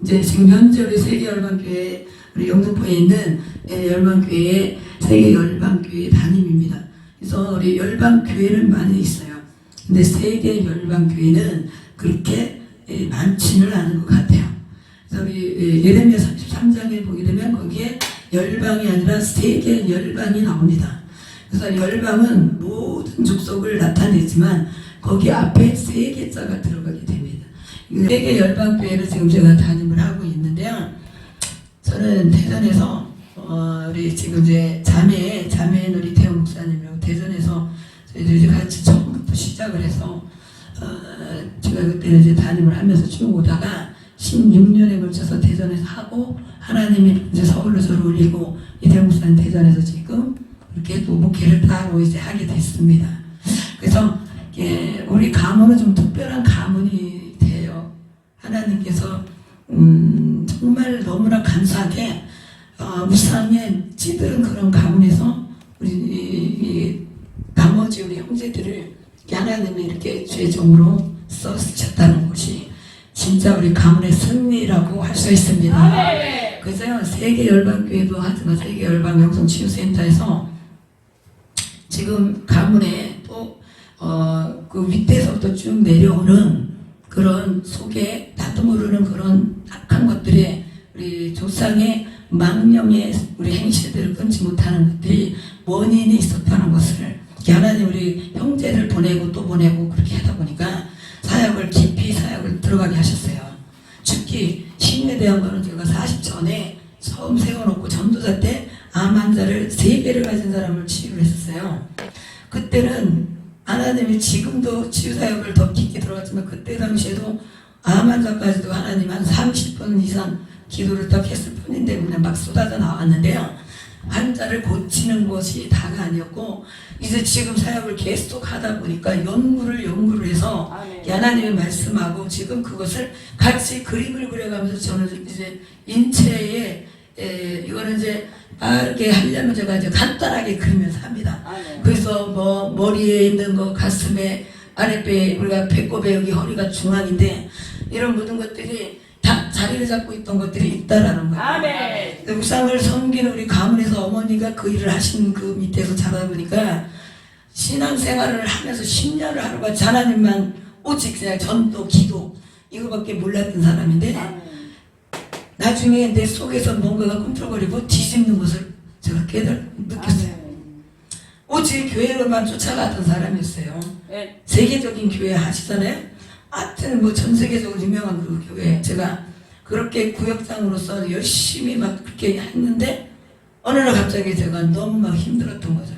이제 지금 현재 우리 세계열방교회 우리 영등포에 있는 열방교회의 세계열방교회 담임입니다. 그래서 우리 열방교회는 많이 있어요. 근데 세계열방교회는 그렇게 많지는 않은 것 같아요. 그래서 우리 예레미야 33장에 보게 되면 거기에 열방이 아니라 세계열방이 나옵니다. 그래서 열방은 모든 족속을 나타내지만 거기 앞에 세계자가 들어가게 됩니다. 세계열방교회를 지금 제가 담임을 하고 있는데요. 저는 대전에서 우리 지금 이제 자매인 우리 태영 목사님이랑 대전에서 저희들이 같이 처음부터 시작을 해서 제가 그때는 이제 담임을 하면서 쭉 오다가 16년에 걸쳐서 대전에서 하고 하나님이 이제 서울로 저를 올리고 이태영 목사님 대전에서 지금 이렇게 또 목회를 따로 이제 하게 됐습니다. 그래서 우리 가문은 좀 특별한 가문이 돼요. 하나님께서 정말 너무나 감사하게 우상에 찌들은 그런 가문에서 우리 나머지 우리 형제들을 하나님이 이렇게 죄종으로 써주셨다는 것이 진짜 우리 가문의 승리라고 할 수 있습니다. 그래서 세계열방교회도 하지만 세계열방 영성치유센터에서 지금 가문에 또 그 밑에서부터 쭉 내려오는 그런 속에 나도 모르는 그런 악한 것들에 우리 조상의 망령의 우리 행실들을 끊지 못하는 것들이 원인이 있었다는 것을 하나님 우리 형제를 보내고 또 보내고 그렇게 하다 보니까 사역을 깊이 사역을 들어가게 하셨어요. 특히 신에 대한 거는 제가 40 전에 처음 세워놓고 전도자 때 암 환자를 3개를 가진 사람을 치유를 했었어요. 그때는 하나님이 지금도 치유사역을 더 깊게 들어갔지만 그때 당시에도 암 환자까지도 하나님 한 30분 이상 기도를 딱 했을 뿐인데 그냥 막 쏟아져 나왔는데요. 환자를 고치는 것이 다가 아니었고 이제 지금 사역을 계속 하다 보니까 연구를 해서 하나님의 말씀하고 지금 그것을 같이 그림을 그려가면서 저는 이제 인체에 이거는 이제 빠르게 하려면 제가 이제 간단하게 그리면서 합니다. 그래서 뭐 머리에 있는 거 가슴에 아랫배 우리가 배꼽에 여기 허리가 중앙인데 이런 모든 것들이 다 자리를 잡고 있던 것들이 있다라는 거예요. 우상을 섬기는 우리 가문에서 어머니가 그 일을 하신 그 밑에서 자라다 보니까 신앙생활을 하면서 10년을 하루같이 하나님만 오직 그냥 전도, 기도 이거밖에 몰랐던 사람인데 나중에 내 속에서 뭔가가 꿈틀거리고 뒤집는 것을 제가 느꼈어요. 오직 교회로만 쫓아가던 사람이었어요. 세계적인 교회 하시잖아요. 하여튼 뭐 전 세계적으로 유명한 그 교회 제가 그렇게 구역장으로서 열심히 막 그렇게 했는데 어느 날 갑자기 제가 너무 막 힘들었던 거죠.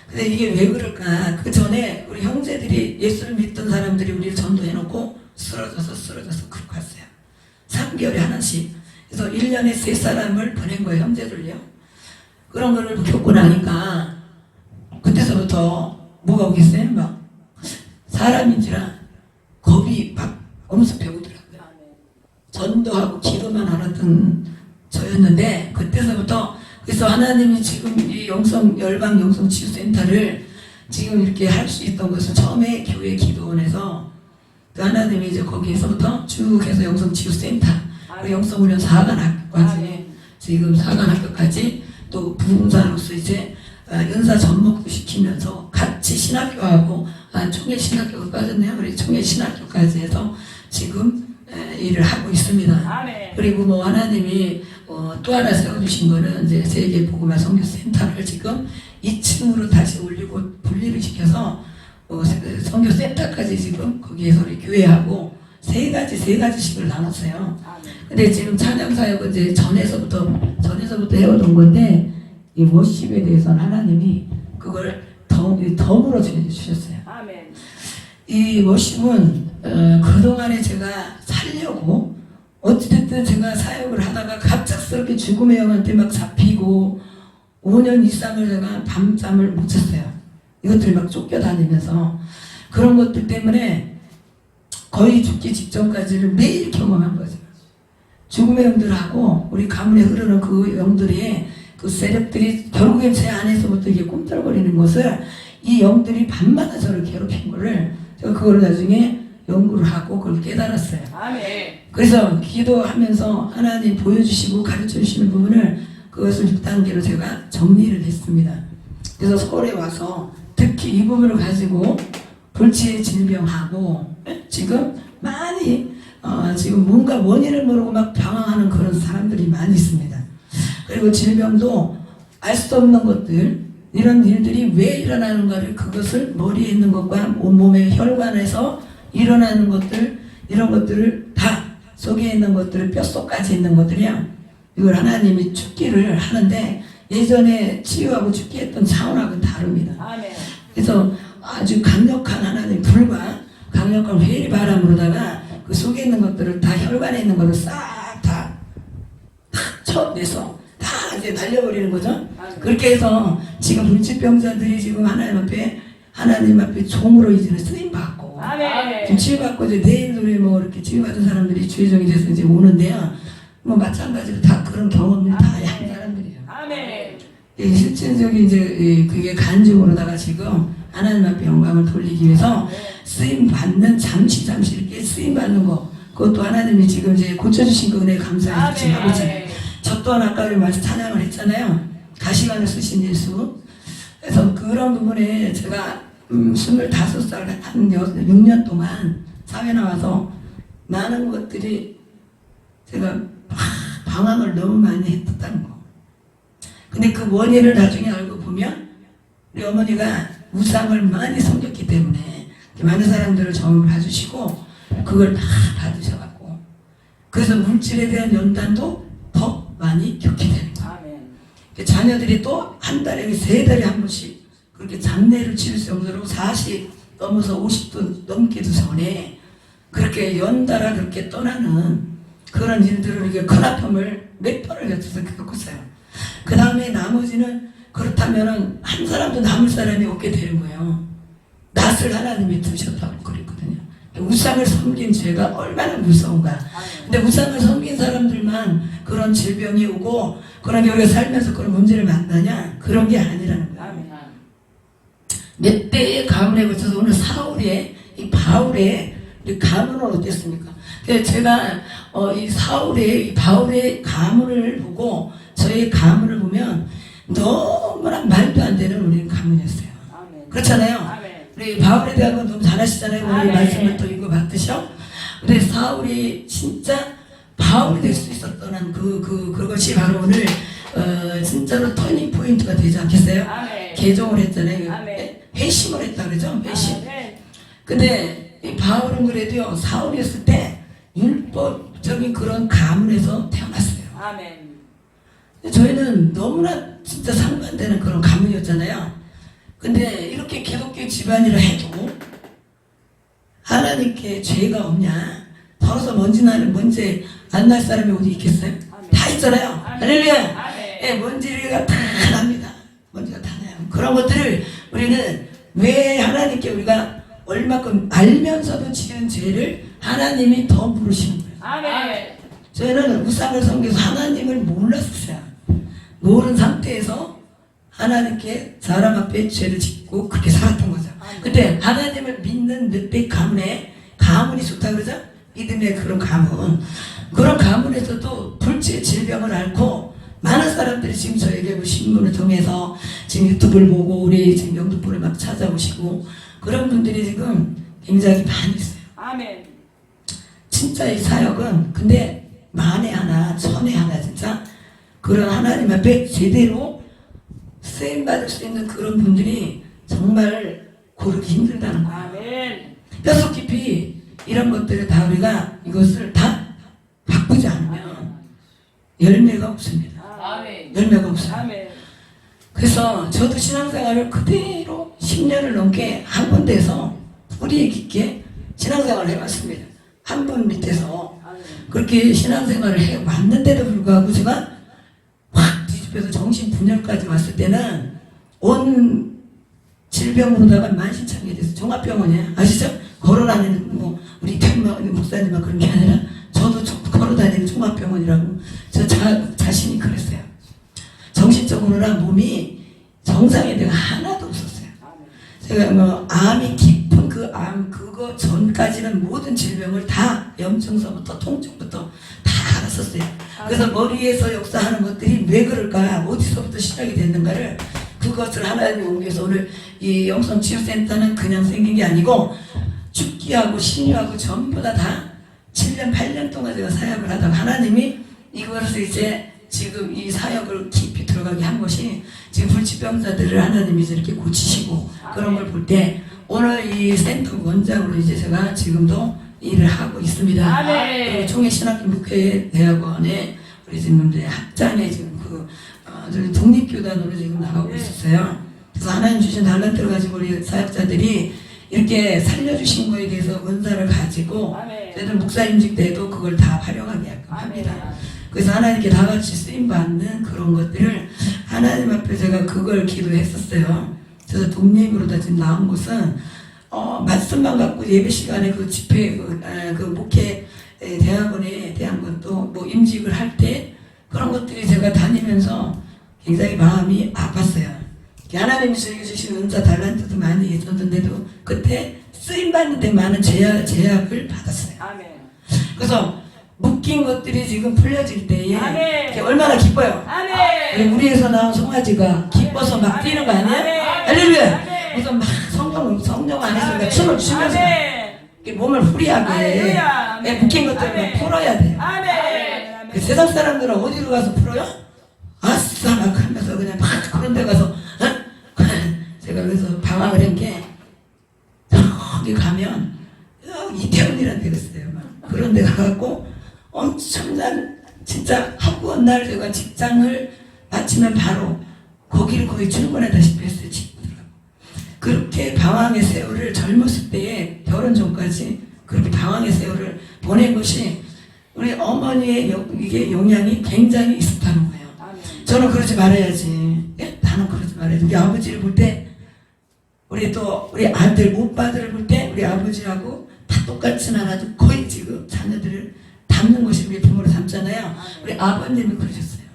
근데 이게 왜 그럴까? 그 전에 우리 형제들이 예수를 믿던 사람들이 우리를 전도해놓고 쓰러져서 그렇게 갔어요. 3개월에 하나씩. 그래서 1년에 3사람을 보낸 거예요. 형제들요. 그런 거를 겪고 나니까 그때서부터 뭐가 오겠어요? 막 사람인지라 겁이 막 엄습해 오더라고요. 전도하고 기도만 알았던 저였는데 그때서부터 그래서 하나님이 지금 이 열방 영성치유센터를 지금 이렇게 할 수 있던 것은 처음에 교회 기도원에서 하나님이 이제 거기에서부터 쭉 해서 영성치유센터 영성훈련 4관학교까지 지금 4관학교까지 또 부흥사로서 이제 연사 접목도 시키면서 같이 신학교하고 총회신학교가 빠졌네요. 우리 총회신학교까지 해서 지금 일을 하고 있습니다. 그리고 뭐 하나님이 또 하나 세워주신 거는 이제 세계복음화 선교센터를 지금 2층으로 다시 올리고 분리를 시켜서 선교센터까지 지금 거기에서 우리 교회하고 세 가지씩을 나눴어요. 근데 지금 찬양사역은 이제 전에서부터 해오던 건데 이 워십에 대해서는 하나님이 그걸 덤으로 주셨어요. 이 워십은 그동안에 제가 살려고 어찌됐든 제가 사역을 하다가 갑작스럽게 죽음의 영한테 막 잡히고 5년 이상을 제가 밤잠을 못 잤어요. 이것들 막 쫓겨다니면서 그런 것들 때문에 거의 죽기 직전까지를 매일 경험한 거죠. 죽음의 영들하고 우리 가문에 흐르는 그 영들이 그 세력들이 결국엔 제 안에서부터 이게 꿈틀거리는 것을 이 영들이 밤마다 저를 괴롭힌 거를 제가 그걸 나중에 연구를 하고 그걸 깨달았어요. 아멘. 그래서 기도하면서 하나님 보여주시고 가르쳐주시는 부분을 그것을 6단계로 제가 정리를 했습니다. 그래서 서울에 와서 특히 이 부분을 가지고 불치의 질병하고 지금 많이 지금 뭔가 원인을 모르고 막 방황하는 그런 사람들이 많이 있습니다. 그리고 질병도 알 수 없는 것들, 이런 일들이 왜 일어나는가를, 그것을 머리에 있는 것과 온몸의 혈관에서 일어나는 것들, 이런 것들을 다 속에 있는 것들을 뼛속까지 있는 것들이야. 이걸 하나님이 죽기를 하는데 예전에 치유하고 죽기했던 차원하고는 다릅니다. 아멘. 그래서 아주 강력한 하나님 불과 강력한 회의 바람으로다가 그 속에 있는 것들을 다, 혈관에 있는 것을 싹 다 쳐내서 다 이제 날려버리는 거죠. 그렇게 해서 지금 불치병자들이 지금 하나님 앞에 종으로 이제는 쓰임 받고 지금 치유받고 이제 내일도 뭐 이렇게 치유받은 사람들이 주의종이 돼서 이제 오는데요. 뭐 마찬가지로 다 그런 경험을 다 한 사람들이에요. 아멘. 실질적인 이제 그게 간증으로다가 지금 하나님 앞에 영광을 돌리기 위해서 쓰임 받는, 잠시 이렇게 쓰임 받는 거, 그것도 하나님이 지금 이제 고쳐주신 그 은혜 감사해서 지금 하고 있잖아요. 저 또한 아까 우리 말씀 찬양을 했잖아요. 가시관을 쓰신 예수. 그래서 그런 부분에 제가 25살 한 6년 동안 사회 나와서 많은 것들이 제가 방황을 너무 많이 했다는 거. 근데 그 원인을 나중에 알고 보면 우리 어머니가 우상을 많이 섬겼기 때문에 많은 사람들을 점을 봐주시고 그걸 다 받으셔갖고, 그래서 물질에 대한 연단도 더 많이 겪게 되는 거예요. 아멘. 자녀들이 또 한 달에 3달에 한 번씩 그렇게 장례를 치를 수 없도록 40 넘어서 50도 넘기도 전에 그렇게 연달아 그렇게 떠나는 그런 일들을, 이게 큰 아픔을 몇 번을 겪었어요. 그 다음에 나머지는 그렇다면은 한 사람도 남을 사람이 없게 되는 거예요. 낯을 하나님이 두셨다고 그랬거든요. 우상을 섬긴 죄가 얼마나 무서운가. 근데 우상을 섬긴 사람들만 그런 질병이 오고, 그러면 우리가 살면서 그런 문제를 만나냐? 그런 게 아니라는 거예요. 몇 대의 가문에 거쳐서 오늘 사울의, 이 바울의 가문은 어땠습니까? 그래서 제가 이 사울의, 이 바울의 가문을 보고 저의 가문을 보면 너무나 말도 안 되는 우리는 가문이었어요. 아멘. 그렇잖아요. 아멘. 우리 바울에 대한 건 너무 잘 아시잖아요. 우리 아멘. 말씀을 또 읽어 봤듯이요. 근데 사울이 진짜 바울이 될 수 있었던 그것이 바로 오늘 진짜로 터닝 포인트가 되지 않겠어요? 아멘. 개종을 했잖아요. 아멘. 회심을 했다 그러죠. 회심. 아멘. 근데 이 바울은 그래도요, 사울이었을 때 율법적인 그런 가문에서 태어났어요. 아멘. 저희는 너무나 진짜 상반되는 그런 가문이었잖아요. 근데 이렇게 기독교 집안이라 해도 하나님께 죄가 없냐? 벌어서 먼지 안 날 사람이 어디 있겠어요? 아멘. 다 있잖아요. 아멘. 할렐루야. 아멘. 예, 먼지가 다 납니다. 먼지가 다 나요. 그런 것들을 우리는 왜 하나님께 우리가 얼마큼 알면서도 지은 죄를 하나님이 더 물으시는 거예요. 아멘. 저희는 우상을 섬겨서 하나님을 몰랐어요. 모르는 상태에서 하나님께 사람 앞에 죄를 짓고 그렇게 살았던 거죠. 근데 하나님을 믿는 몇백 가문이 좋다 그러죠? 믿음의 그런 가문. 그런 가문에서도 불치의 질병을 앓고 많은 사람들이 지금 저에게 신문을 통해서 지금 유튜브를 보고 우리 지금 영등포를 막 찾아오시고 그런 분들이 지금 굉장히 많이 있어요. 아멘. 진짜 이 사역은 근데 만에 하나 천에 하나 진짜 그런 하나님 앞에 제대로 쓰임받을 수 있는 그런 분들이 정말 고르기 힘들다는 거예요. 아멘. 뼛속 깊이 이런 것들을 다 우리가 이것을 다 바꾸지 않으면 열매가 없습니다. 아멘. 열매가 없어요. 아멘. 그래서 저도 신앙생활을 그대로 10년을 넘게 한 군데에서 뿌리 깊게 신앙생활을 해왔습니다. 한 분 밑에서 그렇게 신앙생활을 해왔는데도 불구하고 제가 확 뒤집혀서 정신분열까지 왔을 때는 온 질병으로다가 만신창이 돼서 종합병원이에요. 아시죠? 걸어다니는 뭐 우리 목사님만 그런 게 아니라 저도 걸어다니는 종합병원이라고 저 자신이 그랬어요. 정신적으로나 몸이 정상의 데가 하나도 없었어요. 제가 뭐 암이 깊은 그 암 그거 전까지는 모든 질병을 다 염증서부터 통증부터 다 알았었어요. 그래서 머리에서 역사하는 것들이 왜 그럴까, 어디서부터 시작이 됐는가를 그것을 하나님이 옮겨서 오늘 이 영성치유센터는 그냥 생긴 게 아니고 죽기하고 신유하고 전부 다 7년 8년 동안 제가 사역을 하다가 하나님이 이것을 이제 지금 이 사역을 깊이 들어가게 한 것이 지금 불치병자들을 하나님이 이렇게 고치시고 그런 걸 볼 때 오늘 이 센터 원장으로 이제 제가 지금도 일을 하고 있습니다. 그리고 총회신학교목회대학원에 우리 지금 이제 학장에 지금 저희 독립교단으로 지금 나가고 있었어요. 그래서 하나님 주신 달란트를 가지고 우리 사역자들이 이렇게 살려주신 거에 대해서 은사를 가지고 저희들 목사임직 때도 그걸 다 활용하게 합니다. 그래서 하나님께 다 같이 쓰임받는 그런 것들을 하나님 앞에 제가 그걸 기도했었어요. 그래서 독립으로 다 지금 나온 것은 말씀만 갖고 예배 시간에 그 집회 그 목회 대학원에 대한 것도 뭐 임직을 할 때 그런 것들이 제가 다니면서 굉장히 마음이 아팠어요. 하나님이 저에게 주신 은사 달란트도 많이 있었는데도 그때 쓰임받는 데 많은 제약을 받았어요. 그래서 묶인 것들이 지금 풀려질 때에 얼마나 기뻐요. 우리에서 나온 송아지가 기뻐서 막 뛰는 거 아니에요? 할렐루야. 그래서 막 성령 안에서 춤을 추면서 몸을 후리하게 묶인 것들을 풀어야 돼요. 그 세상 사람들은 어디로 가서 풀어요? 아싸 막 하면서 그냥 막 그런 데 가서 제가 그래서 방황을 한 게 저기 가면 이태원이라는 데가 있어요. 막 그런 데 가갖고 엄청난 진짜 하고 날 제가 직장을 마치면 바로 거기를 거의 출근하다시피 했어요. 친구들하고. 그렇게 방황의 세월을 젊었을 때에 결혼 전까지 그렇게 방황의 세월을 보낸 것이 우리 어머니의 이게 영향이 굉장히 있었다는 거예요. 저는 그러지 말아야지. 예? 나는 그러지 말아야지. 우리 아버지를 볼 때 우리 아들 오빠들을 볼 때 우리 아버지하고 다 똑같진 않아도 거의 지금 자녀들을 닮는 것이 우리 부모를 닮잖아요. 우리 아버님이 그러셨어요.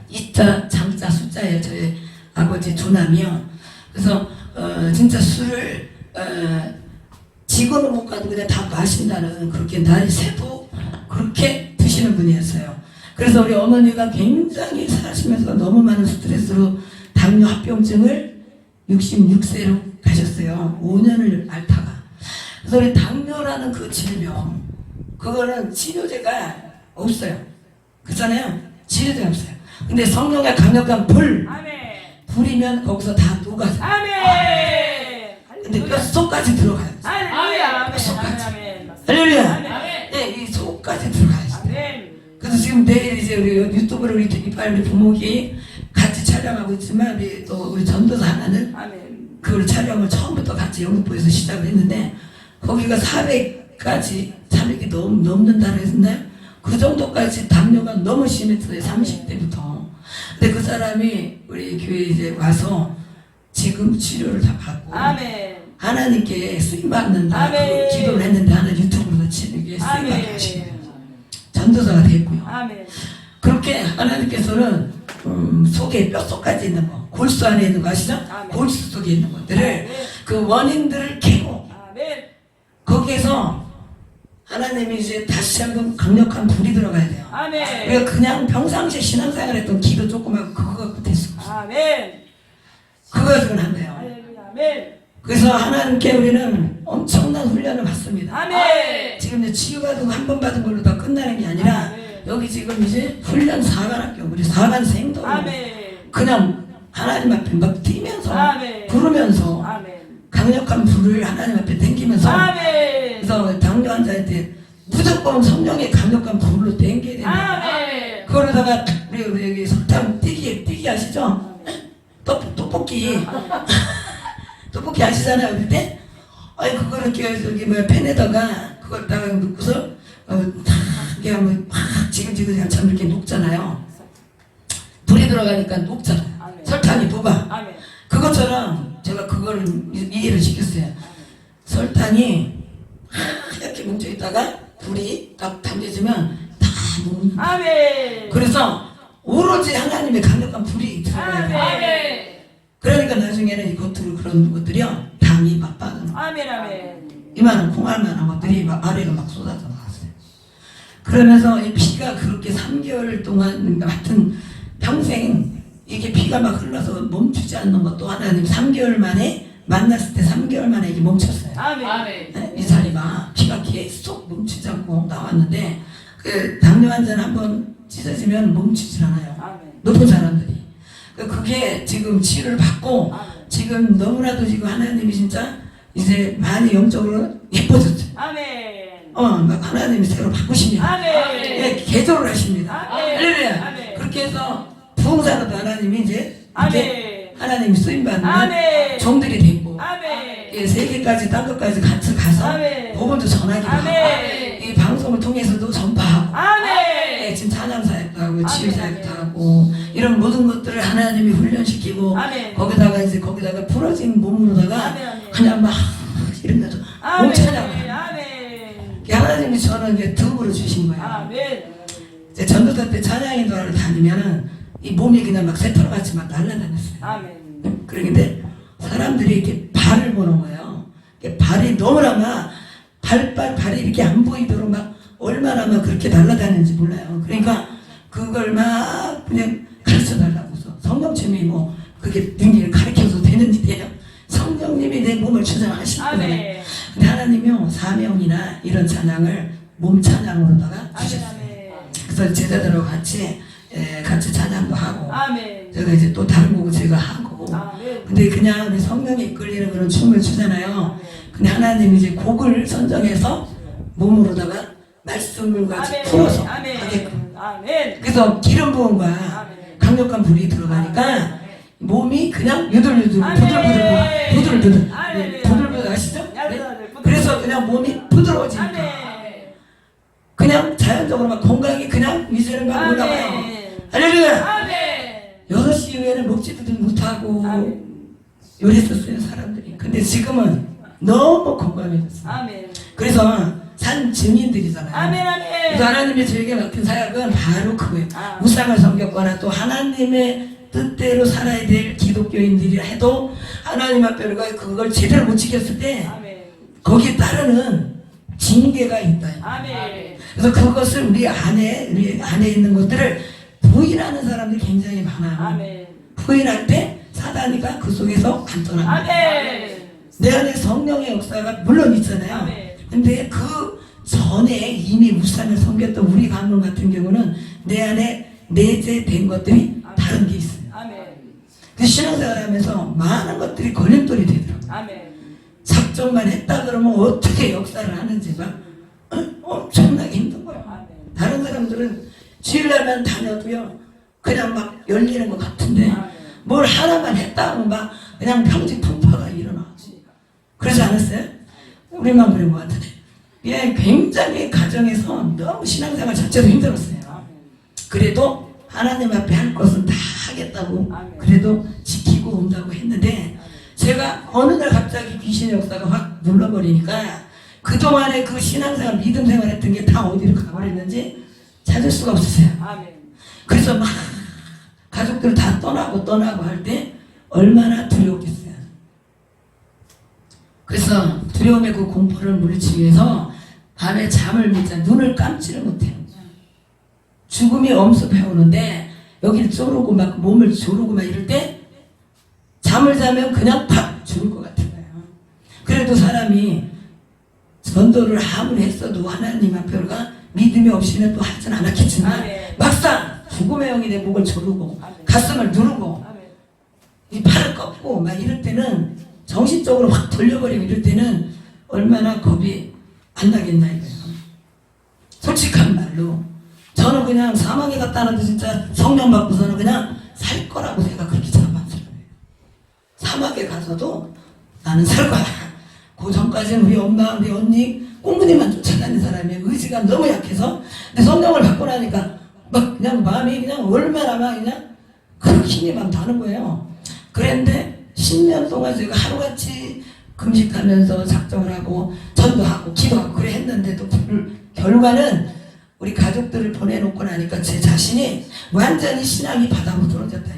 이자 장자 숫자예요. 저희 아버지 조남이요. 그래서 진짜 술을 직원은 못 가도 그냥 다 마신다는 그렇게 날이 새도 그렇게 드시는 분이었어요. 그래서 우리 어머니가 굉장히 사시면서 너무 많은 스트레스로 당뇨 합병증을 66세로 가셨어요. 5년을 앓다가. 그래서 우리 당뇨라는 그 질병 그거는 치료제가 없어요. 그렇잖아요. 치료제가 없어요. 근데 성령의 강력한 불이면 거기서 다 녹아서. 근데 뼛속까지 들어가요. 뼛속까지. 할렐루야. 네, 이 속까지 들어가야지. 그래서 지금 내일 이제 우리 유튜브를 우리 이빨 우리 부모기 같이 촬영하고 있지만 우리 전도사 하나는 그걸 촬영을 처음부터 같이 영등포에서 시작을 했는데 거기가 400이 넘는다고 했나요? 그 정도까지 당뇨가 너무 심했어요. 30대부터. 근데 그 사람이 우리 교회에 이제 와서 지금 치료를 다 받고 하나님께 쓰임받는다 그 기도를 했는데 하나 유튜브로 치료에 쓰임받게 하시는 거예요. 전도사가 됐고요. 그렇게 하나님께서는 속에 뼛속까지 있는 거 골수 안에 있는 거 아시죠? 골수 속에 있는 것들을 그 원인들을 캐고 거기에서 하나님이 이제 다시 한번 강력한 불이 들어가야 돼요. 우리가 그냥 평상시에 신앙생활 했던 기도 조금 하고 그거 갖고 될 수 없어요. 그거 가지고는 안 돼요. 그래서 하나님께 우리는 엄청난 훈련을 받습니다. 지금 이제 치유받은 거 한 번 받은 걸로 다 끝나는 게 아니라 여기 지금 이제 훈련 4관학교 우리 4관 생도로 그냥 하나님 앞에 막 뛰면서 부르면서 강력한 불을 하나님 앞에 당기면서 그래서 당뇨 환자한테 무조건 성령의 강력한 불로 당겨야 된다. 그러다가 우리 여기 설탕 뛰기 아시죠? 떡볶이 떡볶이 아시잖아요. 그때 그거를 저기 팬에다가 그걸 딱 넣고서 이게 한번 지글지글 그냥 참 이렇게 녹잖아요. 불이 들어가니까 녹잖아요. 설탕이 녹아. 그것처럼 제가 그걸 이해를 시켰어요. 설탕이 이렇게 뭉쳐 있다가 불이 딱 당겨지면 다 녹는. 그래서 오로지 하나님의 강력한 불이 들어가야 돼요. 그러니까 나중에는 이 겉으로 그런 것들이요 당이 막 빠져나와요. 아멘 아멘. 이만한 콩알만한 것들이 막 아래로 막 쏟아져 나왔어요. 그러면서 이 피가 그렇게 3개월 동안 하여튼 평생 이게 피가 막 흘러서 멈추지 않는 것도 하나님 3개월 만에 만났을 때 3개월 만에 이게 멈췄어요. 아멘 아멘. 네, 이 자리가 피가 계속 멈추지 않고 나왔는데 그 당뇨 환자는 한번 찢어지면 멈추질 않아요. 아멘. 높은 사람들이. 그게 지금 치료를 받고 아멘. 지금 너무나도 지금 하나님이 진짜 이제 많이 영적으로 예뻐졌죠. 아멘. 막 하나님이 새로 바꾸십니다. 아멘. 예, 개조를 하십니다. 아멘. 할렐루야. 아멘. 그렇게 해서 부흥사로도 하나님이 이제 아멘. 하나님이 쓰임받는 아멘. 종들이 됐고 아멘. 예, 세계까지 땅 끝까지 같이 가서 아멘. 복음도 전하기도 하고 아멘. 이 방송을 통해서도 전파하고 아멘. 예, 지금 찬양 사역도 하고 치유 사역도 하고 이런 모든 것들을 하나님이 훈련시키고 아멘. 거기다가 부러진 몸으로다가 아멘, 아멘. 그냥 막 이러면서 몸 찬양 아멘. 하나님이 저는 이제 덕으로 주신 거예요. 아멘. 이제 전도사 때 찬양인도를 다니면은 이 몸이 그냥 막 새털같이 막 날아다녔어요. 아멘. 그런데 사람들이 이렇게 발을 보는 거예요. 이렇게 발이 너무나 막 발이 이렇게 안 보이도록 막 얼마나 막 그렇게 날아다니는지 몰라요. 그러니까 그걸 막 그냥 가르쳐 달라고서 성령님이 뭐 그게 능력을 가르쳐서 되는 일이에요. 성령님이 내 몸을 주장하실 거예요. 아멘. 근데 하나님이요 사명이나 이런 찬양을 몸 찬양으로다가 아멘. 주셨어요. 아멘. 그래서 제자들하고 같이 찬양도 하고 아멘. 제가 이제 또 다른 곡을 제가 하고 아멘. 근데 그냥 우리 성령이 이끌리는 그런 춤을 추잖아요. 근데 하나님이 이제 곡을 선정해서 몸으로다가 말씀을 같이 풀어서 하게끔. 아멘. 그래서 기름 부음과 아멘. 강력한 불이 들어가니까 몸이 그냥 유들유들 아멘. 부들부들 아멘. 부들부들 아시죠? 야들야들 네? 부들부들. 그래서 그냥 몸이 부드러워지니까 아멘. 그냥 자연적으로 막 건강이 그냥 이제는 막 올라가요. 아멘. 할렐루야. 아멘. 6시 이후에는 먹지도 못하고 아멘. 요랬었어요 사람들이. 근데 지금은 너무 건강해졌어요. 아멘. 그래서 산 증인들이잖아요. 아멘. 아멘. 그래서 하나님이 저에게 맡긴 사역은 바로 그거예요. 아. 무상을 섬겼거나 또 하나님의 뜻대로 살아야 될 기독교인들이 해도 하나님 앞에 그걸 제대로 못 지켰을 때 아멘. 거기에 따르는 징계가 있다. 아멘. 그래서 그것을 우리 안에 있는 것들을 부인하는 사람들이 굉장히 많아요. 아멘. 부인할 때 사단이가 그 속에서 안 떠납니다. 아멘. 내 안에 성령의 역사가 물론 있잖아요. 아멘. 근데 그 전에 이미 무상을 섬겼던 우리 가문 같은 경우는 내 안에 내재된 것들이 다른 게 있어요. 아멘. 그 신앙생활 하면서 많은 것들이 걸림돌이 되더라고요. 아멘. 작정만 했다 그러면 어떻게 역사를 하는지 막 엄청나게 힘든 거예요. 아멘. 다른 사람들은 주일날만 다녀도요 그냥 막 열리는 것 같은데 아멘. 뭘 하나만 했다 하면 막 그냥 평지풍파가 일어나. 그러지 않았어요? 우리만 그런 것 같은데 예, 굉장히 가정에서 너무 신앙생활 자체도 힘들었어요. 아멘. 그래도 하나님 앞에 할 것은 다 하겠다고 아멘. 그래도 지키고 온다고 했는데 제가 어느 날 갑자기 귀신의 역사가 확 눌러버리니까 그동안에 그 신앙생활 믿음생활 했던 게 다 어디로 가버렸는지 찾을 수가 없었어요. 아멘. 그래서 막 가족들 다 떠나고 할 때 얼마나 두려웠겠어요. 그래서 두려움의 그 공포를 물리치기 위해서 밤에 잠을 못 자, 눈을 감지를 못해요. 죽음이 엄습해 오는데 여기를 쪼르고 막 몸을 조르고 막 이럴 때 잠을 자면 그냥 팍 죽을 것 같은 거예요. 그래도 사람이 전도를 아무리 했어도 하나님 앞에가 믿음이 없이는 또 하진 않았겠지만 아멘. 막상 죽음의 영이 내 목을 조르고 아멘. 가슴을 누르고 아멘. 이 팔을 꺾고 막 이럴 때는 정신적으로 확 돌려버리고 이럴 때는 얼마나 겁이 안 나겠나 이거예요. 솔직한 말로 저는 그냥 사망에 갔다는데 진짜 성령 받고서는 그냥 살 거라고 제가 그렇게 자만스러워요. 사막에 가서도 나는 살 거야. 그 전까지는 우리 엄마, 우리 언니, 꽁무니만 쫓아다니는 사람이 의지가 너무 약해서 근데 성령을 받고 나니까 막 그냥 마음이 그냥 얼마나 막 그냥 그 힘이 막 나는 거예요. 그랬는데 10년 동안 제가 하루같이 금식하면서 작정을 하고 전도하고 기도하고 그래 했는데도 결과는 우리 가족들을 보내놓고 나니까 제 자신이 완전히 신앙이 바닥으로 떨어졌다.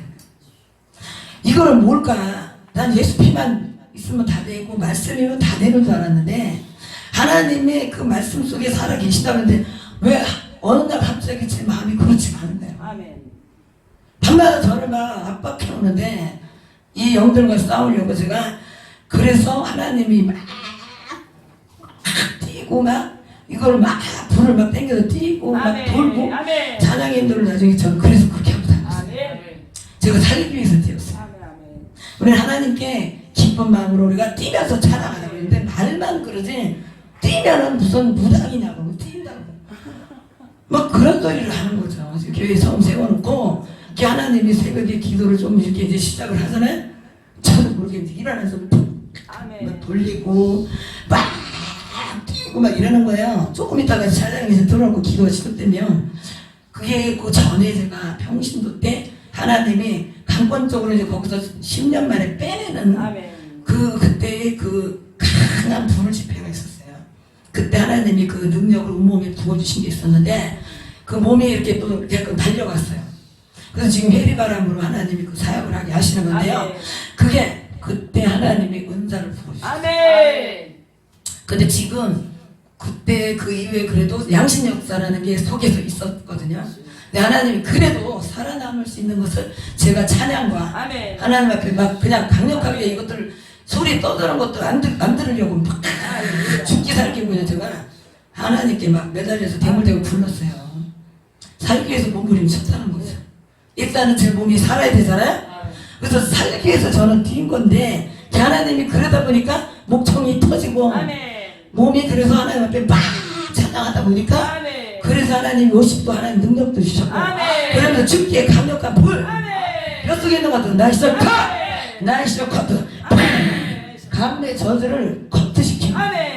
이거는 뭘까? 난 예수 피만 있으면 다 되고 말씀이면 다 되는 줄 알았는데 하나님의 그 말씀 속에 살아 계시다는데 왜 어느 날 갑자기 제 마음이 그렇지가 않은 거예요. 아멘. 밤마다 저를 막 압박해오는데 이 영들과 싸우려고 제가 그래서 하나님이 막 뛰고 막 이걸 막 불을 막 당겨서 뛰고 막 아멘. 돌고 아멘. 찬양의 인도를 나중에 저는 그래서 그렇게 하고 다녔어요. 아멘. 제가 살기 위해서 뛰었어요. 아멘. 아멘. 우리 하나님께 기쁜 마음으로 우리가 뛰면서 찬양하라고 그러는데 말만 그러지 뛰면은 무슨 무당이냐고 뛴다고 막 그런 소리를 하는 거죠. 교회 처음 세워놓고 이렇게 하나님이 새벽에 기도를 좀 이렇게 이제 시작을 하잖아요. 저도 모르게 이제 일어나서 아멘. 막 돌리고 막 뛰고 막 이러는 거예요. 조금 있다가 찬양에서 들어오고 기도가 시작되면 그게 그 전에 제가 평신도 때 하나님이 강권적으로 이제 거기서 10년 만에 빼내는 아멘. 그때의 그 강한 불 집회가 있었어요. 그때 하나님이 그 능력을 온몸에 부어주신 게 있었는데 그 몸이 이렇게 또 이렇게 달려갔어요. 그래서 지금 회리바람으로 하나님이 그 사역을 하게 하시는 건데요. 아멘. 그게 그때 하나님이 은사를 부어주셨어요. 아멘. 근데 지금 그때 그 이후에 그래도 양신 역사라는 게 속에서 있었거든요. 근데 하나님이 그래도 살아남을 수 있는 것을 제가 찬양과 아멘. 하나님 앞에 막 그냥 강력하게 이것들 소리 떠드는 것도 안 들으려고 막 죽기 살기 그냥 제가 하나님께 막 매달려서 대물대고 불렀어요. 살기 위해서 몸부림쳤다는 거죠. 일단은 제 몸이 살아야 되잖아요. 그래서 살기 위해서 저는 뛴 건데 하나님이 그러다 보니까 목청이 터지고 아멘. 몸이 그래서 하나님 앞에 막 찬양하다 보니까 아멘. 그래서 하나님 50도 하나님 능력도 주셨고 아멘. 그러면서 죽기에 강력한 불 아멘. 몇 속에 있는 것도 나이스 컷! 아멘. 나이스 컷! 감내 저주를 커트시키고 아멘.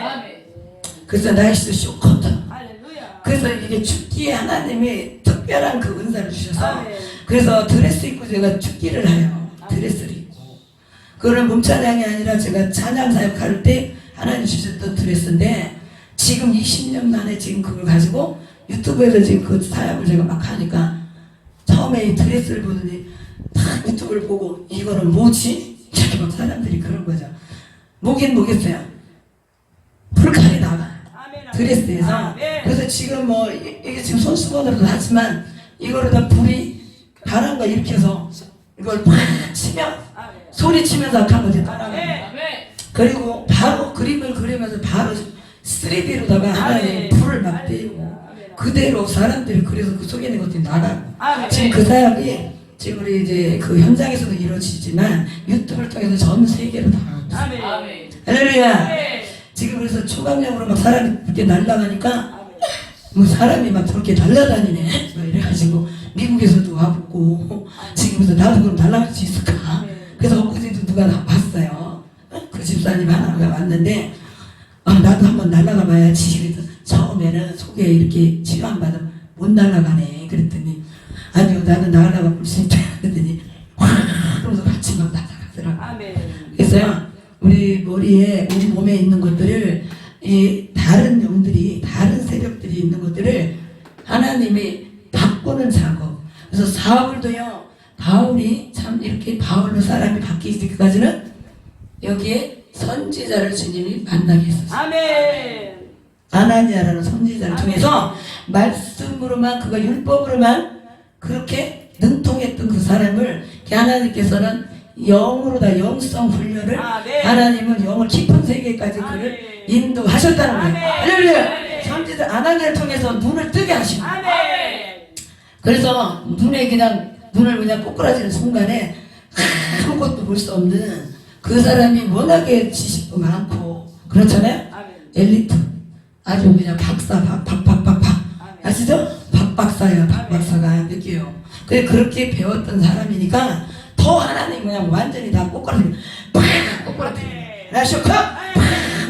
그래서 나이스 쇼컷. 할렐루야. 그래서 이게 죽기에 하나님이 특별한 그 은사를 주셔서 아멘. 그래서 드레스 입고 제가 죽기를 해요. 드레스를 입고 그거는 몸찬양이 아니라 제가 찬양 사역할 때 하나님 주셨던 드레스인데 지금 20년 만에 지금 그걸 가지고 유튜브에서 지금 그 사역을 제가 막 하니까 처음에 이 드레스를 보더니 딱 유튜브를 보고 이거는 뭐지? 이렇게 막 사람들이 그런 거죠. 뭐긴 뭐겠어요. 불칼이 나가 아멘. 드레스에서. 아멘. 그래서 지금 뭐 이게 지금 손수건으로도 하지만 이거를 다 불이 바람과 일으켜서 이걸 팍 치면 아멘. 소리 치면서 아까부터 따라가요. 아멘. 그리고 바로 그림을 그리면서 바로 3D로다가 하나님 불을 막 떼고 그대로 사람들이 그래서 그 속에 있는 것들이 나가고 아멘. 지금 그 사역이 지금 우리 이제 그 현장에서도 이루어지지만 유튜브를 통해서 전 세계로 다 가고 있어요. 아멘. 할렐루야. 아멘. 지금 그래서 초강력으로 막 사람이 이렇게 날아가니까 아멘. 뭐 사람이 막 저렇게 날아다니네 뭐 이래가지고 미국에서도 와보고 지금 그래서 나도 그럼 날아갈 수 있을까. 그래서 엊그제도 누가 봤어요. 그 집사님 하나가 왔는데 나도 한번 날아가 봐야지. 그래서 처음에는 속에 이렇게 치료 안 받으면 못 날아가네. 그랬더니 아니요 나는 날아가 볼 수 있다. 그랬더니 와 그러면서 같이 막 날아가더라고요. 아멘. 그래서요 우리 머리에 우리 몸에 있는 것들을 이 다른 영들이 다른 세력들이 있는 것들을 하나님이 바꾸는 작업. 그래서 사울도요 바울이 참 이렇게 바울로 사람이 바뀌기까지는 여기에 선지자를 주님이 만나게 했었어요. 아멘. 아나니아라는 선지자를 아멘. 통해서 말씀으로만 그가 율법으로만 그렇게 능통했던 그 사람을 하나님께서는 영으로 다 영성 훈련을 아멘. 하나님은 영을 깊은 세계까지 그를 아멘. 인도하셨다는 거예요. 아멘. 할렐루야. 아멘. 선지자 아나니아를 통해서 눈을 뜨게 하신 거예요. 아멘. 그래서 눈을 그냥 꼬꾸라지는 순간에 아무것도 볼 수 없는 그 사람이 워낙에 지식도 많고 그렇잖아요. 아멘. 엘리트 아주 그냥 박사 박박박박 아시죠? 박박사야 박박사가 느껴요. 그렇게 배웠던 사람이니까 더 하나님 그냥 완전히 다 꼬꾸라지고 팍 꼬꾸라지고 라쇼카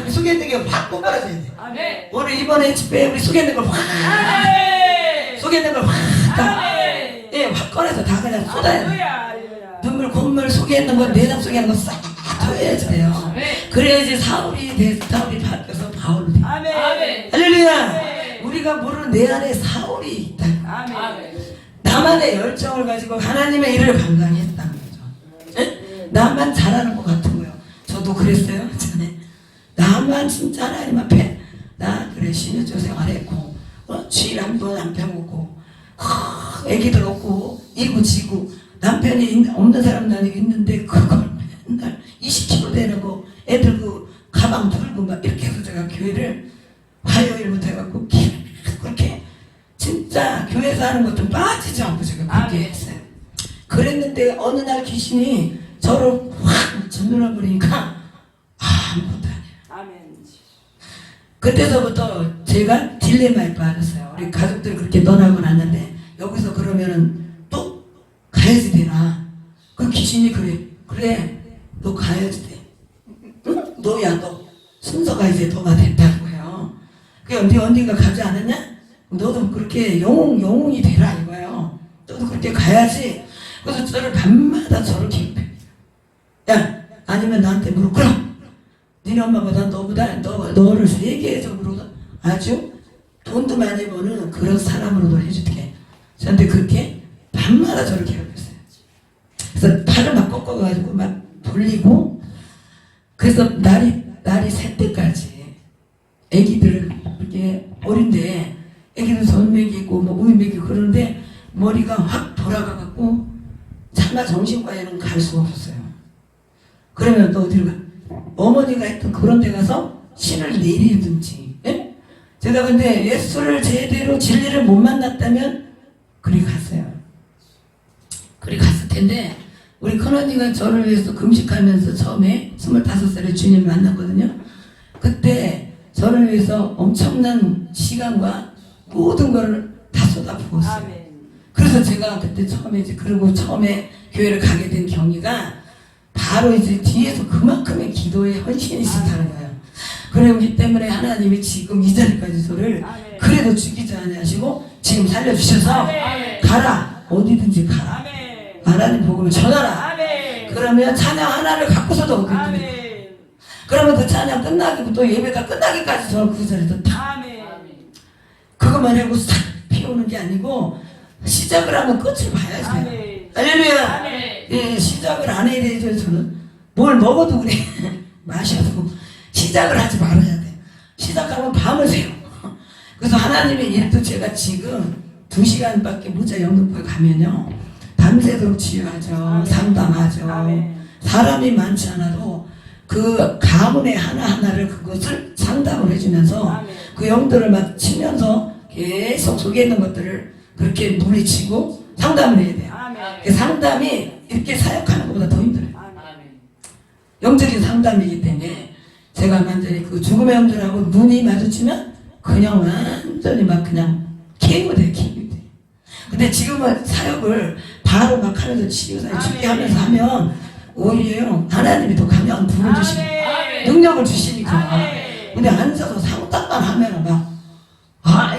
우리 속에 있는 게 확 꼬꾸라져야 돼. 아멘. 오늘 이번에 집회 우리 속에 있는 걸확 아멘. 속에 있는 걸확 아멘. 예, 확 꺼내서 다 그냥 쏟아야 돼. 할렐루야. 눈물, 콧물 속에 있는 거, 내장 속에 있는 거 싹 토해야지 돼요. 그래야지 사울이 바뀌어서 바울이 돼. 아멘. 할렐루야! 아멘. 우리가 모르는 내 안에 사울이 있다. 아멘. 나만의 열정을 가지고 하나님의 일을 감당했다는 거죠. 예? 나만 잘하는 것 같은 거예요. 저도 그랬어요. 전에 나만 진짜 하나님 앞에 나 그래 신유조 생활했고 쥐 한 번 안 펴먹고 애기들 없고 이고 지고 남편이 없는 사람 나는 있는데 그걸 맨날 20kg 되는 애들 그 가방 들고 막 이렇게 해서 제가 교회를 화요일부터 해갖고 그렇게 진짜 교회에서 하는 것 좀 빠지지 않고 제가 그렇게 했어요. 그랬는데 어느 날 귀신이 저를 확 짓눌러 버리니까 아무것도 안 해요. 아멘. 그때서부터 제가 딜레마에 빠졌어요. 우리 가족들 그렇게 떠나고 났는데 여기서 그러면은 또 가야지 되나? 그 귀신이 그래 너 가야지 돼. 응? 너야 너 순서가 이제 너가 됐다고 해요. 그게 언니가 가지 않았냐? 너도 그렇게 영웅이 되라 이거예요. 너도 그렇게 가야지. 그래서 저를 밤마다 저를 기억해. 야 아니면 나한테 무릎 꿇어. 니네 엄마보다 너를 세계적으로 아주 돈도 많이 버는 그런 사람으로 해줄게. 저한테 그렇게 밤마다 저를 괴롭혔어요. 그래서 팔을 막 꺾어가지고 막 돌리고 그래서 날이 새 때까지 애기들을 이렇게 어린데 애기는 전 먹이고 뭐 우유 먹이고 그러는데 머리가 확 돌아가갖고 차마 정신과에는 갈 수가 없었어요. 그러면 또 어디로 가? 어머니가 했던 그런 데 가서 신을 내리든지 예? 제가 근데 예수를 제대로 진리를 못 만났다면 그리 갔어요. 그리 갔을 텐데 우리 큰언니가 저를 위해서 금식하면서 처음에 25살에 주님을 만났거든요. 그때 저를 위해서 엄청난 시간과 모든 걸 다 쏟아부었어요. 아멘. 그래서 제가 그때 처음에 교회를 가게 된 경위가 바로 이제 뒤에서 그만큼의 기도에 헌신이 있었다는 거예요. 그러기 때문에 하나님이 지금 이 자리까지 저를 그래도 죽이지 아니하시고 지금 살려주셔서 아멘. 가라 어디든지 가라 아멘. 하나님 복음을 전하라. 아멘. 그러면 찬양 하나를 갖고서도 어디든지 아멘. 그러면 그 찬양 끝나기고 또 예배가 끝나기까지 저는 그 자리에서 다 아멘. 그것만 하고 싹 피우는 게 아니고 시작을 하면 끝을 봐야지. 아멘. 할렐루야. 아멘. 예, 시작을 안 해야 되죠. 저는 뭘 먹어도 그래 마셔도 시작을 하지 말아야 돼. 시작하면 밤을 새요. 그래서 하나님의 일도 제가 지금 2시간밖에 모자 영등포에 가면요 밤새도록 치유하죠. 아멘. 상담하죠. 아멘. 사람이 많지 않아도 그 가문의 하나하나를 그것을 상담을 해주면서 아멘. 그 영들을 막 치면서 계속 속에 있는 것들을 그렇게 물리치고 상담을 해야 돼요. 아멘. 그 상담이 이렇게 사역하는 것보다 더 힘들어요. 아멘. 영적인 상담이기 때문에 제가 완전히 그 죽음의 영들하고 눈이 마주치면 그냥 완전히 막 그냥 KO돼. 근데 지금은 사역을 바로 막 하면서 치유사에 죽게 하면서 하면 오히려 하나님이 더 강력한 불을 주시고 능력을 주시니까. 아멘. 근데 앉아서 상담만 하면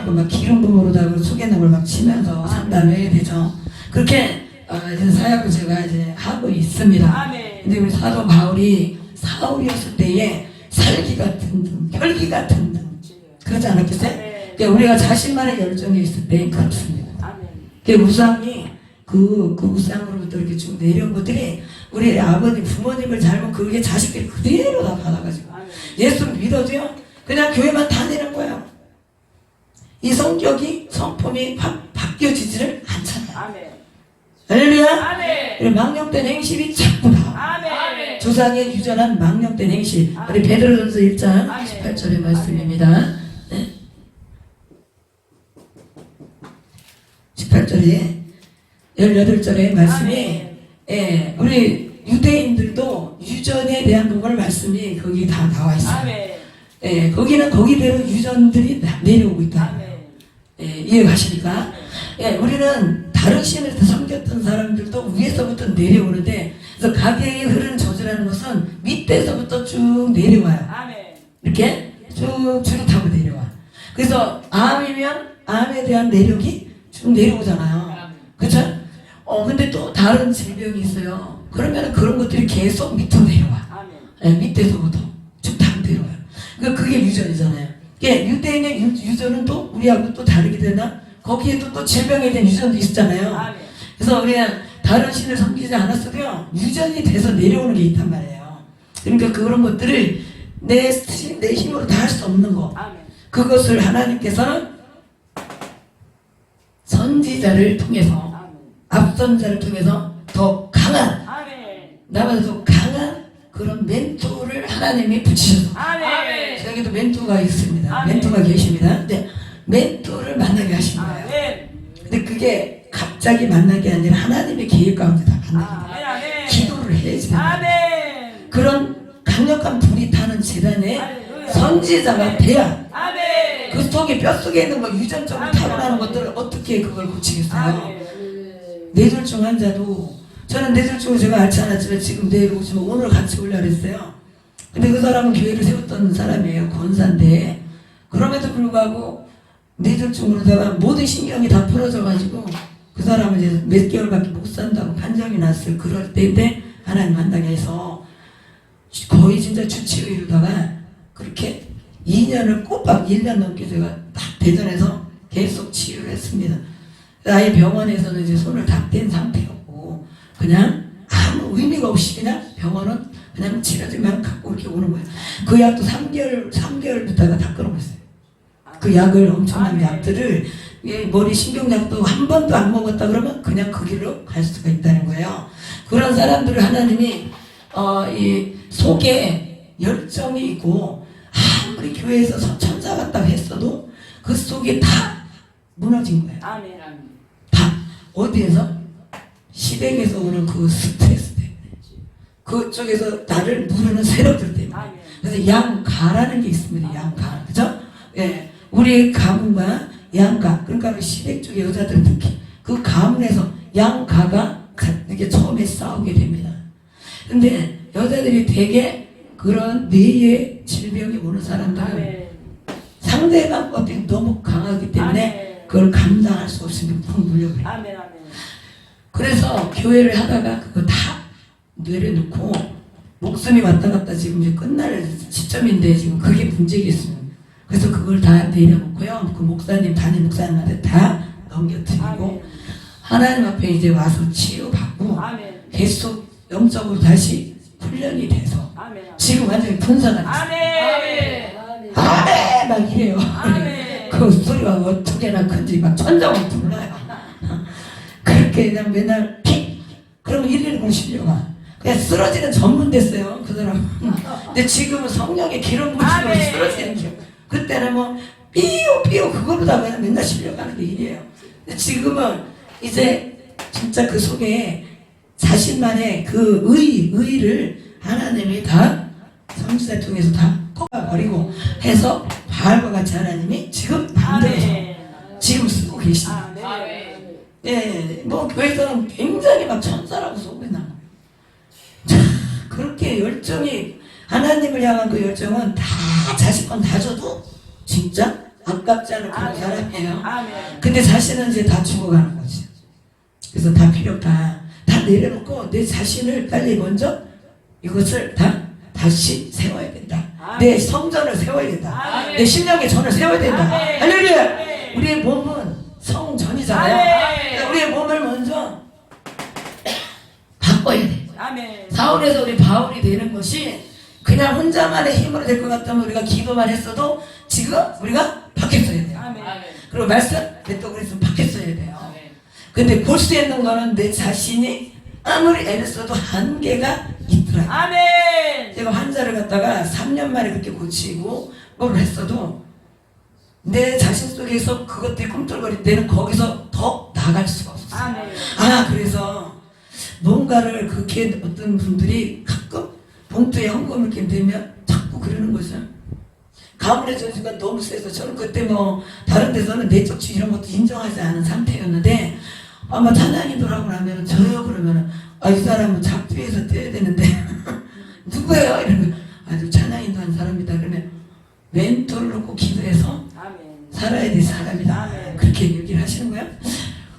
이거 막 기름 부으로다가 속에 있는 걸 막 치면서 상담해야 되죠. 그렇게 이제 사역을 제가 이제 하고 있습니다. 아멘. 근데 우리 사도 바울이 사울이었을 때에 살기 같은 등, 혈기 같은 등 그러지 않았겠어요? 네. 그러니까 우리가 자신만의 열정이 있을 때 그렇습니다. 아멘. 그 우상이 그 우상으로부터 이렇게 쭉 내려온 것들이 우리 아버님 부모님을 잘못 그게 자식들이 그대로 다 받아가지고 아멘. 예수 믿어도요 그냥 교회만 다니는 거예요. 이 성품이 바뀌어지지를 않잖아요. 아멘. 할렐루야. 아멘. 망령된 행실이 자꾸 나와. 아멘. 조상의 유전한 망령된 행실. 아멘. 우리 베드로전서 1장 아멘. 18절의 말씀입니다. 네. 18절에 18절의 말씀이 아멘. 우리 유대인들도 유전에 대한 부분을 말씀이 거기 다 나와 있어요. 아멘. 거기는 거기대로 유전들이 내려오고 있다. 아멘. 이해가십니까? 우리는 다른 신을 섬겼던 사람들도 위에서부터 내려오는데 그래서 가계에 흐르는 저주라는 것은 밑에서부터 쭉 내려와요. 아멘. 이렇게 쭉 줄을 타고 내려와. 그래서 암이면 암에 대한 내력이 쭉 내려오잖아요. 그쵸? 근데 또 다른 질병이 있어요. 그러면 그런 것들이 계속 밑으로 내려와. 아멘. 밑에서부터 쭉 타고 내려와요. 그러니까 그게 유전이잖아요. 유대인의 유전은 또 우리하고 또 다르게 되나? 거기에도 또 질병에 대한 유전도 있잖아요. 아멘. 그래서 우리가 다른 신을 섬기지 않았어도요 유전이 돼서 내려오는 게 있단 말이에요. 그러니까 그런 것들을 내 힘으로 다 할 수 없는 거, 아멘. 그것을 하나님께서는 선지자를 통해서, 아멘. 앞선자를 통해서 더 강한, 아멘. 나보다 더 강한 그런 멘토를 하나님이 붙이셔서, 아멘. 여기도 멘토가 있습니다. 아멘. 멘토가 계십니다. 근데 멘토를 만나게 하신 거예요. 아멘. 근데 그게 갑자기 만난 게 아니라 하나님의 계획 가운데 다 만나게 돼요. 아멘. 기도를 해야지 돼요. 아멘. 그런 강력한 불이 타는 재단에 할렐루야. 선지자가 돼야 아멘. 그 속에 뼛속에 있는 거 유전적으로 타고나는 것들을 어떻게 그걸 고치겠어요? 아멘. 뇌졸중 환자도, 저는 뇌졸중을 제가 앓지 않았지만 지금 내일 오시면 오늘 같이 오려고 했어요. 근데 그 사람은 교회를 세웠던 사람이에요. 권사인데 그럼에도 불구하고 뇌졸중으로다가 모든 신경이 다 풀어져가지고 그 사람은 이제 몇 개월밖에 못 산다고 판정이 났어요. 그럴 때인데 하나님 만나게 해서 거의 진짜 주치의로다가 그렇게 2년을 꼬박 1년 넘게 제가 딱 대전에서 계속 치유를 했습니다. 아예 병원에서는 이제 손을 다 뗀 상태였고 그냥 아무 의미가 없이 그냥 병원은 그냥 치료제만 갖고 이렇게 오는 거예요. 그 약도 3개월 듣다가 다 끊어버렸어요. 그 약을, 엄청난 아멘. 약들을, 머리 신경약도 한 번도 안 먹었다 그러면 그냥 그 길로 갈 수가 있다는 거예요. 그런 사람들을 하나님이 이 속에 열정이 있고 아무리 교회에서 천사 같다고 했어도 그 속에 다 무너진 거예요. 아멘. 다 어디에서? 시댁에서 오는 그 스트레스 때문에, 그쪽에서 나를 누르는 세력들 때문에. 아멘. 그래서 양가라는 게 있습니다. 양가, 그죠? 예, 우리의 가문과 양가, 그러니까 우리 시댁 쪽의 여자들은 특히 그 가문에서 양가가 이게 처음에 싸우게 됩니다. 근데 여자들이 되게 그런 뇌의 질병이 오는 사람들은 아멘. 상대방 것들이 너무 강하기 때문에 아멘. 그걸 감당할 수 없으면 푹 물려버려요. 아멘. 아멘. 그래서 교회를 하다가 그거 다 내려놓고 목숨이 왔다 갔다 지금 이제 끝날 시점인데 지금 그게 문제겠어요. 그래서 그걸 다 내려놓고요. 그 목사님, 담임 목사님한테 다 넘겨드리고 아멘. 하나님 앞에 이제 와서 치유받고 아멘. 계속 영적으로 다시 훈련이 돼서 아멘. 지금 완전히 분사가 됐어요. 아멘. 아멘! 막 이래요. 아멘. 그 소리가 어떻게나 큰지 막 천장을 불러요. 그렇게 그냥 맨날 픽! 그러면 119 실려가. 그냥 쓰러지는 전문 됐어요. 그 사람은. 근데 지금은 성령의 기름 부심으로 아멘. 쓰러지는 게. 그때는 뭐 삐요 그거로다가 그냥 맨날 실려가는 게 일이에요. 근데 지금은 이제 진짜 그 속에 자신만의 그 의를 하나님이 다 선지자 통해서 다 꺾어버리고 해서 바알과 같이 하나님이 지금 만들어서 아멘. 지금 쓰고 계십니다. 아멘. 예, 뭐 교회에서는 굉장히 막 천사라고 소문나. 그렇게 열정이, 하나님을 향한 그 열정은 다 자식 건 다 줘도 진짜 아깝지 않은 그런 아멘. 사람이에요. 아멘. 근데 자신은 이제 다 죽어가는 거지. 그래서 다 필요 다 내려놓고 내 자신을 빨리 먼저 이것을 다시 세워야 된다. 아멘. 내 성전을 세워야 된다. 아멘. 내 신령의 전을 세워야 된다. 아멘. 할렐루야! 아멘. 우리의 몸은 성전이잖아요. 아멘. 그러니까 우리의 몸을 먼저 바꿔야 돼. 아멘. 사울에서 우리 바울이 되는 것이 그냥 혼자만의 힘으로 될 것 같다면 우리가 기도만 했어도 지금 우리가 바뀌었어야 돼요. 아멘. 그리고 말씀 또 그랬으면 바뀌었어야 돼요. 근데 볼 수 있는 거는 내 자신이 아무리 애를 써도 한계가 있더라고요. 아멘. 제가 환자를 갖다가 3년 만에 그렇게 고치고 뭘 했어도 내 자신 속에서 그것들이 꿈틀거릴 때는 거기서 더 나갈 수가 없어요. 아멘. 그래서 뭔가를 그렇게 어떤 분들이 가끔 봉투에 헌금을 이렇게 내면 자꾸 그러는 거죠. 가문의 저주가 너무 세서 저는 그때 뭐 다른 데서는 내적주 이런 것도 인정하지 않은 상태였는데 아마 찬양인도라고 하면 저요 그러면은 이 사람은 작두에서 떼야 되는데 누구예요? 이러면 아주 찬양인도 한 사람이다. 그러면 멘토를 놓고 기도해서 아멘. 살아야 될 사람이다. 아멘. 그렇게 얘기를 하시는 거예요.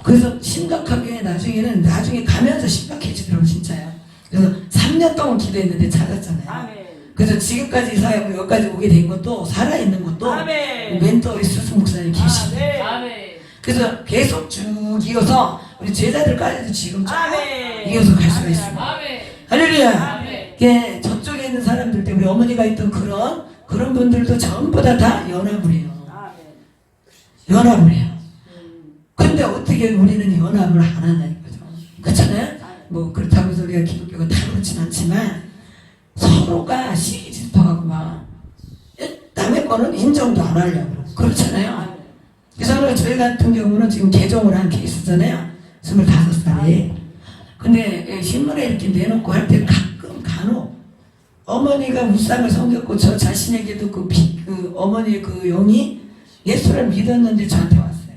그래서 심각하게 나중에 가면서 심각해지더라고요. 진짜요. 그래서 3년 동안 기도했는데 찾았잖아요. 아멘. 그래서 지금까지 이사하고 여기까지 오게 된 것도 살아있는 것도 아멘. 멘토 우리 수수 목사님 계시고 아멘. 아멘. 그래서 계속 쭉 이어서 우리 제자들까지도 지금 쭉 아멘. 이어서 갈 수가 있습니다. 아멘. 할렐루야. 아멘. 예, 저쪽에 있는 사람들 때 우리 어머니가 있던 그런 분들도 전부 다 연합을 해요. 연합을 해요. 근데 어떻게 우리는 연합을 안 하냐는 거죠. 그렇잖아요? 뭐 그렇다고 해서 우리가 기독교가 다 그렇진 않지만 서로가 시기 질투하고 막 남의 거는 인정도 안 하려고 그렇잖아요. 그래서 저희 같은 경우는 지금 개종을 한 케이스잖아요. 25살에. 근데 신문에 이렇게 내놓고 할 때 가끔 간혹 어머니가 무쌍을 섬겼고 저 자신에게도 그 어머니의 그 영이 예수를 믿었는데 저한테 왔어요.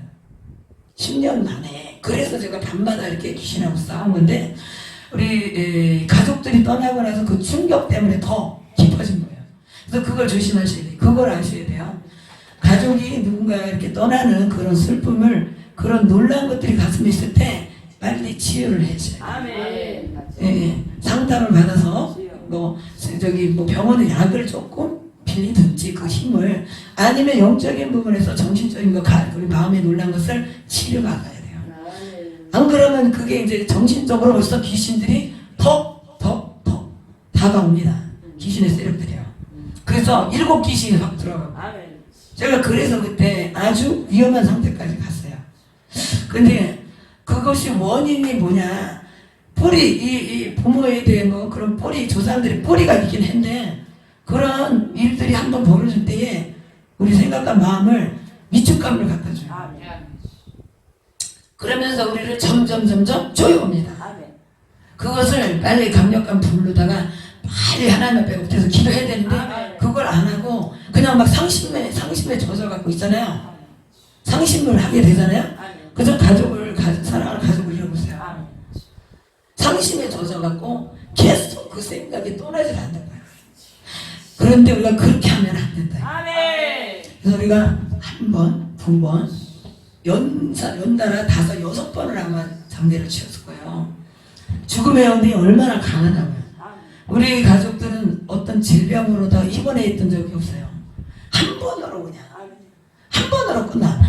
10년 만에. 그래서 제가 밤마다 이렇게 귀신하고 싸운 건데 우리 가족들이 떠나고 나서 그 충격 때문에 더 깊어진 거예요. 그래서 그걸 조심하셔야 돼요. 그걸 아셔야 돼요. 가족이 누군가 이렇게 떠나는 그런 슬픔을 그런 놀라운 것들이 가슴에 있을 때 빨리 치유를 해줘요. 아멘. 예, 상담을 받아서 뭐 병원에 약을 조금 빌리든지 그 힘을 아니면 영적인 부분에서 정신적인 거 우리 마음에 놀란 것을 치료받아야 돼요. 안 그러면 그게 이제 정신적으로 벌써 귀신들이 더 다가옵니다. 귀신의 세력들이요. 그래서 7귀신이 확 들어가고. 제가 그래서 그때 아주 위험한 상태까지 갔어요. 근데 그것이 원인이 뭐냐? 이 부모에 대한 뭐 그런 조상들의 뿌리가 있긴 했는데 그런 일들이 한번 벌어질 때에 우리 생각과 마음을 위축감을 갖다 줘요. 그러면서 우리를 점점 조여옵니다. 그것을 빨리 강력한 불로다가 빨리 하나님 앞에 엎드려서 기도해야 되는데 그걸 안 하고 그냥 막 상심에 젖어갖고 있잖아요. 상심을 하게 되잖아요. 그래서 사랑하는 가족을 잃어보세요. 상심에 젖어갖고 계속 그 생각이 떠나질 않는 거예요. 그런데 우리가 그렇게 하면 안 된다. 그래서 우리가 한 번, 두 번, 연달아 5, 6번을 아마 장례를 치렀을 거예요. 죽음의 영이 얼마나 강하냐고요. 우리 가족들은 어떤 질병으로 다 입원해 있던 적이 없어요. 한 번으로 그냥 한 번으로 끝나.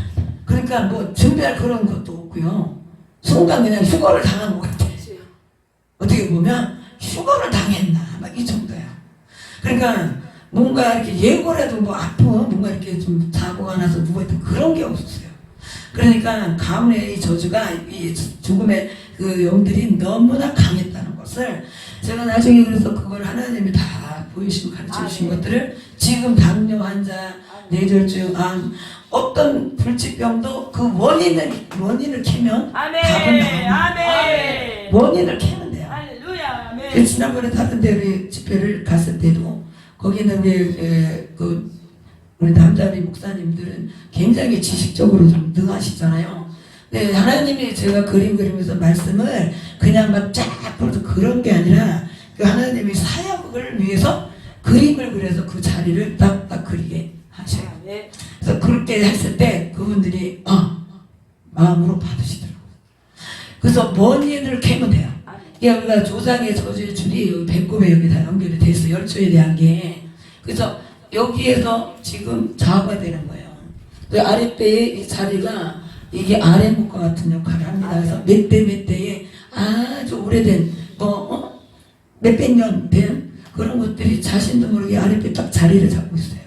그러니까 뭐 준비할 그런 것도 없고요. 순간 그냥 휴거를 당한 것 같아. 어떻게 보면 휴거를 당했나 막 이 정도야. 그러니까 뭔가 이렇게 예고라도 뭐 아프 뭔가 이렇게 좀 사고가 나서 누워있던 그런 게 없었어요. 그러니까 가문의 이 저주가 이 죽음의 그 영들이 너무나 강했다는 것을 제가 나중에 그래서 그걸 하나님이 다 보이시고 가르쳐 주신 것들을 지금 당뇨 환자, 뇌졸중, 암 어떤 불치병도 그 원인을 캐면 답은 나옵니다. 원인을 캐면 돼요. 지난번에 다른 데 우리 집회를 갔을 때도 거기는 우리 남자리 목사님들은 굉장히 지식적으로 좀 능하시잖아요. 네, 하나님이 제가 그림 그리면서 말씀을 그냥 막 쫙 풀어서 그런 게 아니라 그 하나님이 사역을 위해서 그림을 그려서 그 자리를 딱 그리게 하셔요. 그래서 그렇게 했을 때 그분들이 마음으로 받으시더라고요. 그래서 원인을 캐면 돼요. 이게 우리가 조상의 저주의 줄이 여기 배꼽에 여기 다 연결이 돼 있어. 열조에 대한 게. 그래서 여기에서 지금 좌우가 되는 거예요. 그 아랫배의 이 자리가 이게 아랫목과 같은 역할을 합니다. 그래서 몇 대에 아주 오래된 몇백 년 된 그런 것들이 자신도 모르게 아랫배 딱 자리를 잡고 있어요.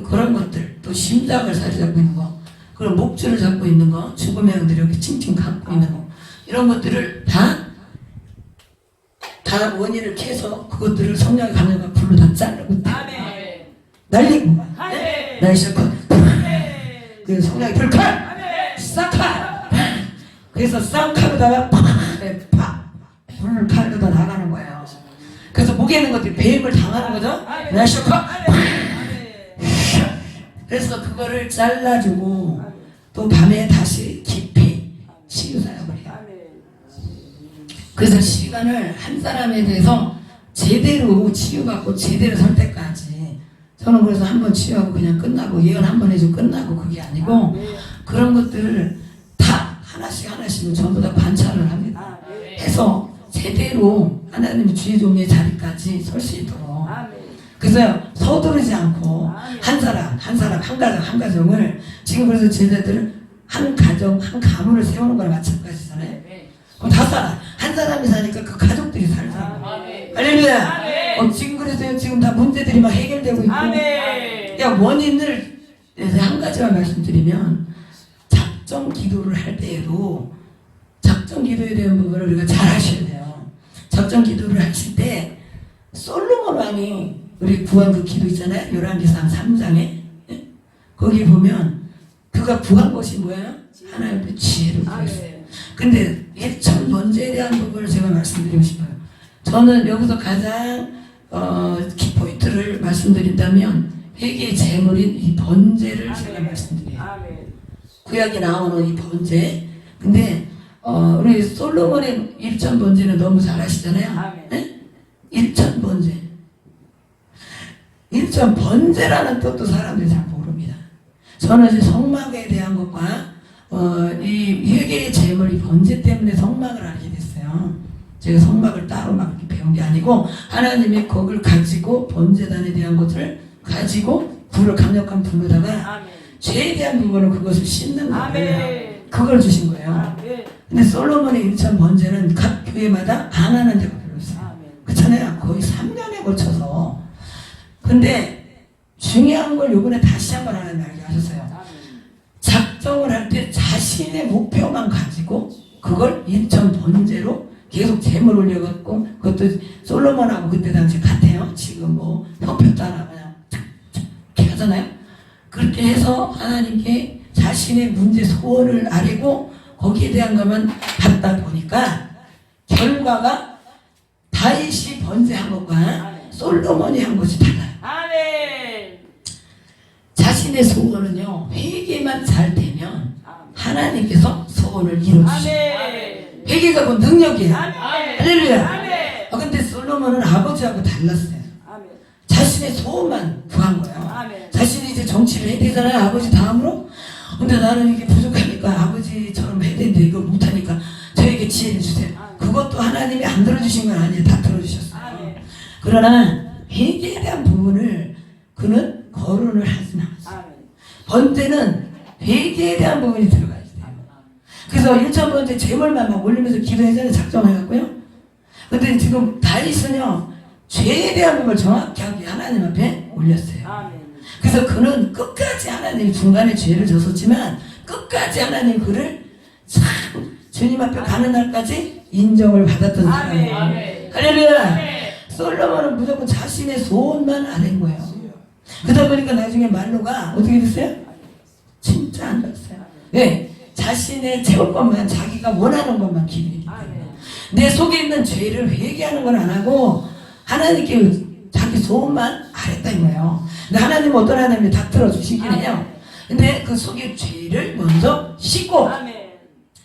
그런 것들, 또 심장을 자리 잡고 있는 거, 그런 목줄을 잡고 있는 거, 죽음의 영들이 여기 칭칭 감고 있는 거, 이런 것들을 다 원인을 캐서 그것들을 성령의 강력한 불로 다 자르고 날리고 날씨고 그래서 성령의 불칼 싹칼 그래서 쌍칼로다가 불칼로다 나가는 거예요. 그래서 목에 있는 것들이 배임을 당하는 거죠. 날씨고 그래서 그거를 잘라주고 또 밤에 다시 깊이 치유사역을 해요. 그래서 시간을 한 사람에 대해서 제대로 치유받고 제대로 살 때까지 저는 그래서 한 번 치유하고 그냥 끝나고 예언 한 번 해주고 끝나고 그게 아니고 그런 것들을 다 하나씩 전부 다 관찰을 합니다. 해서 제대로 하나님의 주의 종의 자리까지 설 수 있도록 그래서 서두르지 않고 한 사람 한 가정을 지금 그래서 제자들을 한 가정, 한 가문을 세우는 거랑 마찬가지잖아요. 네. 그럼 다 살아. 한 사람이 사니까 그 가족들이 살잖아요. 아멘. 할렐루야. 아멘. 지금 그래서요, 지금 다 문제들이 막 해결되고 있고. 아멘. 야, 원인을 한 가지만 말씀드리면, 작정 기도를 할 때에도 작정 기도에 대한 부분을 우리가 잘 하셔야 돼요. 작정 기도를 하실 때 솔로몬 왕이 우리 구한 그 기도 있잖아요. 열왕기상 3장에 거기 보면 그가 구한 것이 뭐예요? 하나님의 지혜를 구했어요. 아멘. 근데 일천 번제에 대한 부분을 제가 말씀드리고 싶어요. 저는 여기서 가장 키포인트를 말씀드린다면 회개의 제물인 이 번제를 제가 말씀드려요. 아멘. 구약에 나오는 이 번제. 근데 우리 솔로몬의 일천 번제는 너무 잘 아시잖아요. 아멘. 네? 일천 번제. 일천 번제라는 뜻도 사람들이 잘 모릅니다. 저는 이제 성막에 대한 것과 이 회개의 제물이 번제 때문에 성막을 알게 됐어요. 제가 성막을 따로 막 이렇게 배운 게 아니고 하나님이 그걸 가지고 번제단에 대한 것을 가지고 강력한 불로다가 아멘. 죄에 대한 부분은 그것을 씻는 거예요. 아멘. 그걸 주신 거예요. 아멘. 근데 솔로몬의 일천 번제는 각 교회마다 안 하는 데가 별로 없어요. 아멘. 그렇잖아요. 거의 3년에 걸쳐서. 근데 중요한 걸 요번에 다시 한번 하나님 알게 하셨어요. 아멘. 작정을 할 때 자신의 목표만 가지고 그걸 일천 번제로 계속 제물 올려갖고 그것도 솔로몬하고 그때 당시 같아요. 지금 뭐 형편 따라 그냥 이렇게 하잖아요. 그렇게 해서 하나님께 자신의 문제 소원을 아뢰고 거기에 대한 것만 받다 보니까 결과가 다윗이 번제한 것과 솔로몬이 한 것이 달라요. 아멘. 자신의 소원은요, 회개만 잘 되면 하나님께서 소원을 이루어주셔요. 아멘. 회개가 그 능력이에요. 아멘. 할렐루야. 아멘. 근데 솔로몬은 아버지하고 달랐어요. 아멘. 자신의 소원만 구한 거예요. 아멘. 자신이 이제 정치를 해야 되잖아요. 아버지 다음으로. 근데 나는 이게 부족하니까 아버지처럼 해야 되는데 이거 못하니까 저에게 지혜를 주세요. 그것도 하나님이 안 들어주신 건 아니에요. 다 들어주셨어요. 아멘. 그러나 회개에 대한 부분을 그는 거론을 하진 않았어요. 아멘. 번제는 회개에 대한 부분이 들어가야 돼요. 그래서 1천 번째 제물만 막 올리면서 기도해서 작정해갖고요. 근데 지금 다윗은요, 죄에 대한 부분을 정확하게 하나님 앞에 올렸어요. 아멘. 그래서 그는 끝까지 하나님 중간에 죄를 졌었지만 끝까지 하나님 그를 참 주님 앞에 가는 날까지 인정을 받았던 아멘. 사람이에요. 아멘. 할렐루야. 아멘. 솔로몬은 무조건 자신의 소원만 아는 거예요. 그러다 보니까 나중에 말로가 어떻게 됐어요? 진짜 안 됐어요. 왜? 자신의 채울 것만, 자기가 원하는 것만 기도했기 때문에. 아멘. 내 속에 있는 죄를 회개하는 건 안 하고 하나님께 자기 소원만 아랬다는 거예요. 근데 하나님은 어떤 하나님이 다 들어주시긴 해요. 근데 그 속에 죄를 먼저 씻고 아멘.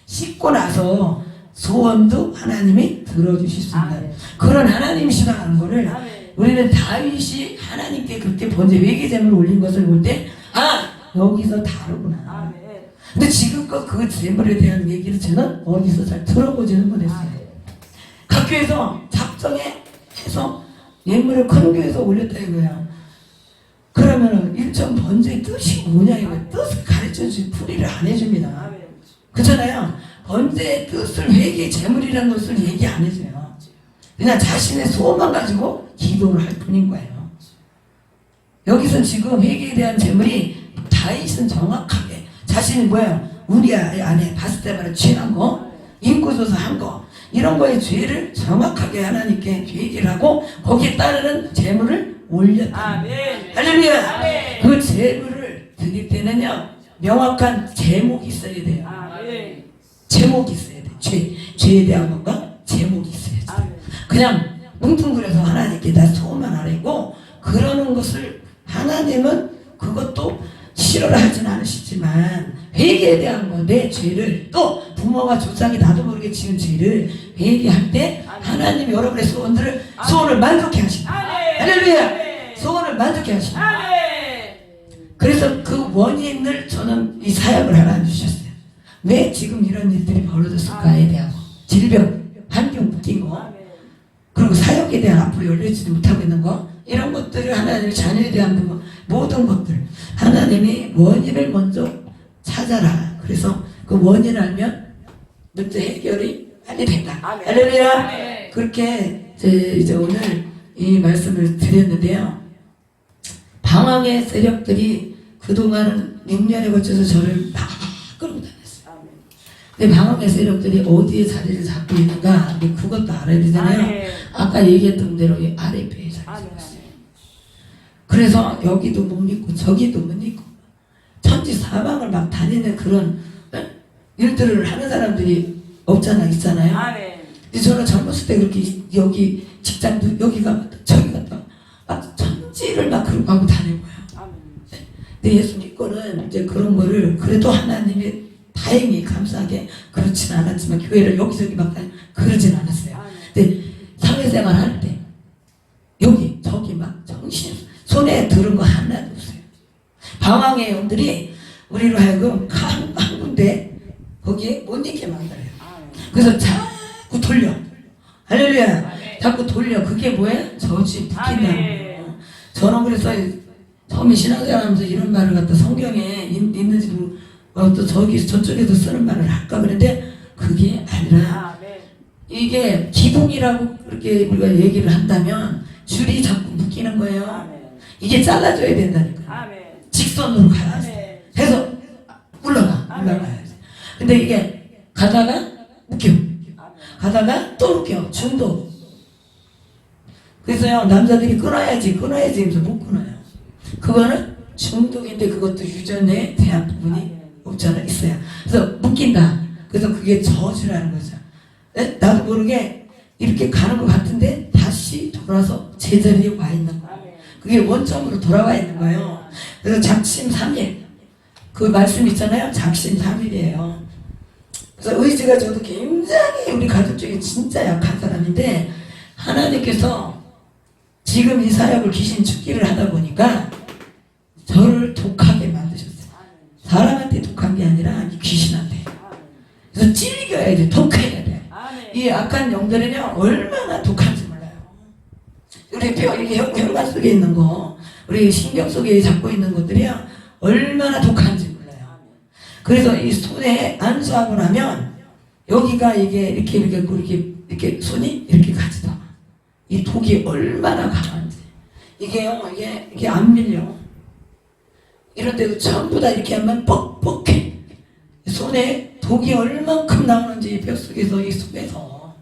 씻고 나서 소원도 하나님이 들어주실 수 있는 아멘. 그런 하나님이시라는 거를 아멘. 우리는 다윗이 하나님께 그렇게 번제 회개제물을 올린 것을 볼 때 여기서 다르구나. 아멘. 근데 지금껏 그 제물에 대한 얘기를 저는 어디서 잘 들어보지는 못했어요. 각 교회에서 작정해 해서 예물을 큰 교회에서 올렸다 이거예요. 그러면은 일정 번제의 뜻이 뭐냐 이거 뜻을 가르쳐주지 풀이를 안 해줍니다. 아멘. 그렇잖아요. 번제의 뜻을 회개의 제물이라는 것을 얘기 안 해줘요. 그냥 자신의 소원만 가지고 기도를 할 뿐인 거예요. 여기서 지금 회개에 대한 제물이 다윗은 정확하게 자신이 뭐예요? 우리아 안에 바스데바를 취한 거, 인구조사 한 거, 이런 거에 죄를 정확하게 하나님께 회개를 하고 거기에 따르는 제물을 올렸다. 아멘. 할렐루야. 아멘. 그 제물을 드릴 때는요 명확한 제목이 있어야 돼요. 아멘. 제목이 있어야 돼. 죄에 대한 것과 제목이 있어야지. 아멘. 그냥 뭉뚱그려서 하나님께 나 소원만 아뢰고 그러는 것을 하나님은 그것도 싫어를 하진 않으시지만 회개에 대한 거, 내 죄를 또 부모가 조상이 나도 모르게 지은 죄를 회개할 때 하나님이 여러분의 소원을 만족해 하신다. 아멘. 할렐루야. 아멘. 소원을 만족해 하신다. 아멘. 그래서 그 원인을 저는 이 사역을 하나 주셨어요. 왜 지금 이런 일들이 벌어졌을까에 대한 거, 질병, 환경 묶인 거, 아멘. 그리고 사역에 대한 앞으로 열리지 못하고 있는 거, 이런 것들을 하나님의 자녀에 대한 부분, 모든 것들 하나님이 원인을 먼저 찾아라. 그래서 그 원인을 알면 문제 해결이 빨리 된다. 아멘. 할렐루야. 아멘. 그렇게 이제 오늘 이 말씀을 드렸는데요. 방황의 세력들이 그동안은 6년에 걸쳐서 저를 막 끌고 다녔어요. 아멘. 근데 방황의 세력들이 어디에 자리를 잡고 있는가 그것도 알아야 되잖아요. 아멘. 아까 얘기했던 대로 이 아래 배에 자리 아멘. 잡고 있어요. 그래서 여기도 못 믿고 저기도 못 믿고 천지 사방을 막 다니는 그런 일들을 하는 사람들이 없잖아 있잖아요. 아멘. 근데 저는 젊었을 때 그렇게 여기 직장도 여기 가면 저기 갔다 막 천지를 막 그러고 하고 다니고요. 아멘. 근데 예수 믿고는 이제 그런 거를 그래도 하나님이 다행히 감사하게 그렇진 않았지만 교회를 여기저기 막 그러진 않았어요. 아멘. 근데 사회생활 할 때 여기 저기 막 정신 손에 들은 거 하나도 없어요. 방황의 영들이 우리로 하여금 한 군데 거기에 못 있게 만들어요. 아멘. 그래서 자꾸 돌려. 할렐루야. 아멘. 자꾸 돌려. 그게 뭐예요? 저지 붙인다는 아멘. 거예요. 저는 그래서 처음에 신앙생활하면서 이런 말을 갖다 성경에 있는지도 또 저기 저쪽에도 쓰는 말을 할까 그랬는데 그게 아니라 아멘. 이게 기둥이라고 그렇게 우리가 얘기를 한다면 줄이 자꾸 묶이는 거예요. 아멘. 이게 잘라줘야 된다니까요. 아멘. 직선으로 가야지. 아멘. 해서 올라가야지. 근데 이게 가다가 묶여. 가다가 또 묶여. 중독. 그래서요 남자들이 끊어야지 하면서 못 끊어요. 그거는 중독인데 그것도 유전에 대한 부분이 없잖아 있어요. 그래서 묶인다. 그래서 그게 저주라는 거죠. 나도 모르게 이렇게 가는 것 같은데 다시 돌아서 제자리에 와 있는 거예요. 아멘. 그게 원점으로 돌아와 있는 거예요. 그래서 작심 3일 그 말씀 있잖아요. 작심 3일이에요. 그래서 의지가 저도 굉장히 우리 가족 중에 진짜 약한 사람인데 하나님께서 지금 이 사역을 귀신 죽기를 하다 보니까 저를 독하게 만드셨어요. 사람한테 독한 게 아니라 이 귀신한테. 그래서 찔겨야 돼. 독해야 돼. 아멘. 이 악한 영들은요 얼마나 독한지 몰라요. 우리 이렇게 혈관 속에 있는 거, 우리 신경 속에 잡고 있는 것들이요 얼마나 독한지 몰라요. 그래서 이 손에 안수하고 나면 여기가 이게 이렇게 손이 이렇게 가지다. 이 독이 얼마나 강한지 이게요 이게 안 밀려. 이런데도 전부 다 이렇게 하면 뻑뻑해. 손에 독이 얼만큼 나오는지 뼈 속에서 이 속에서.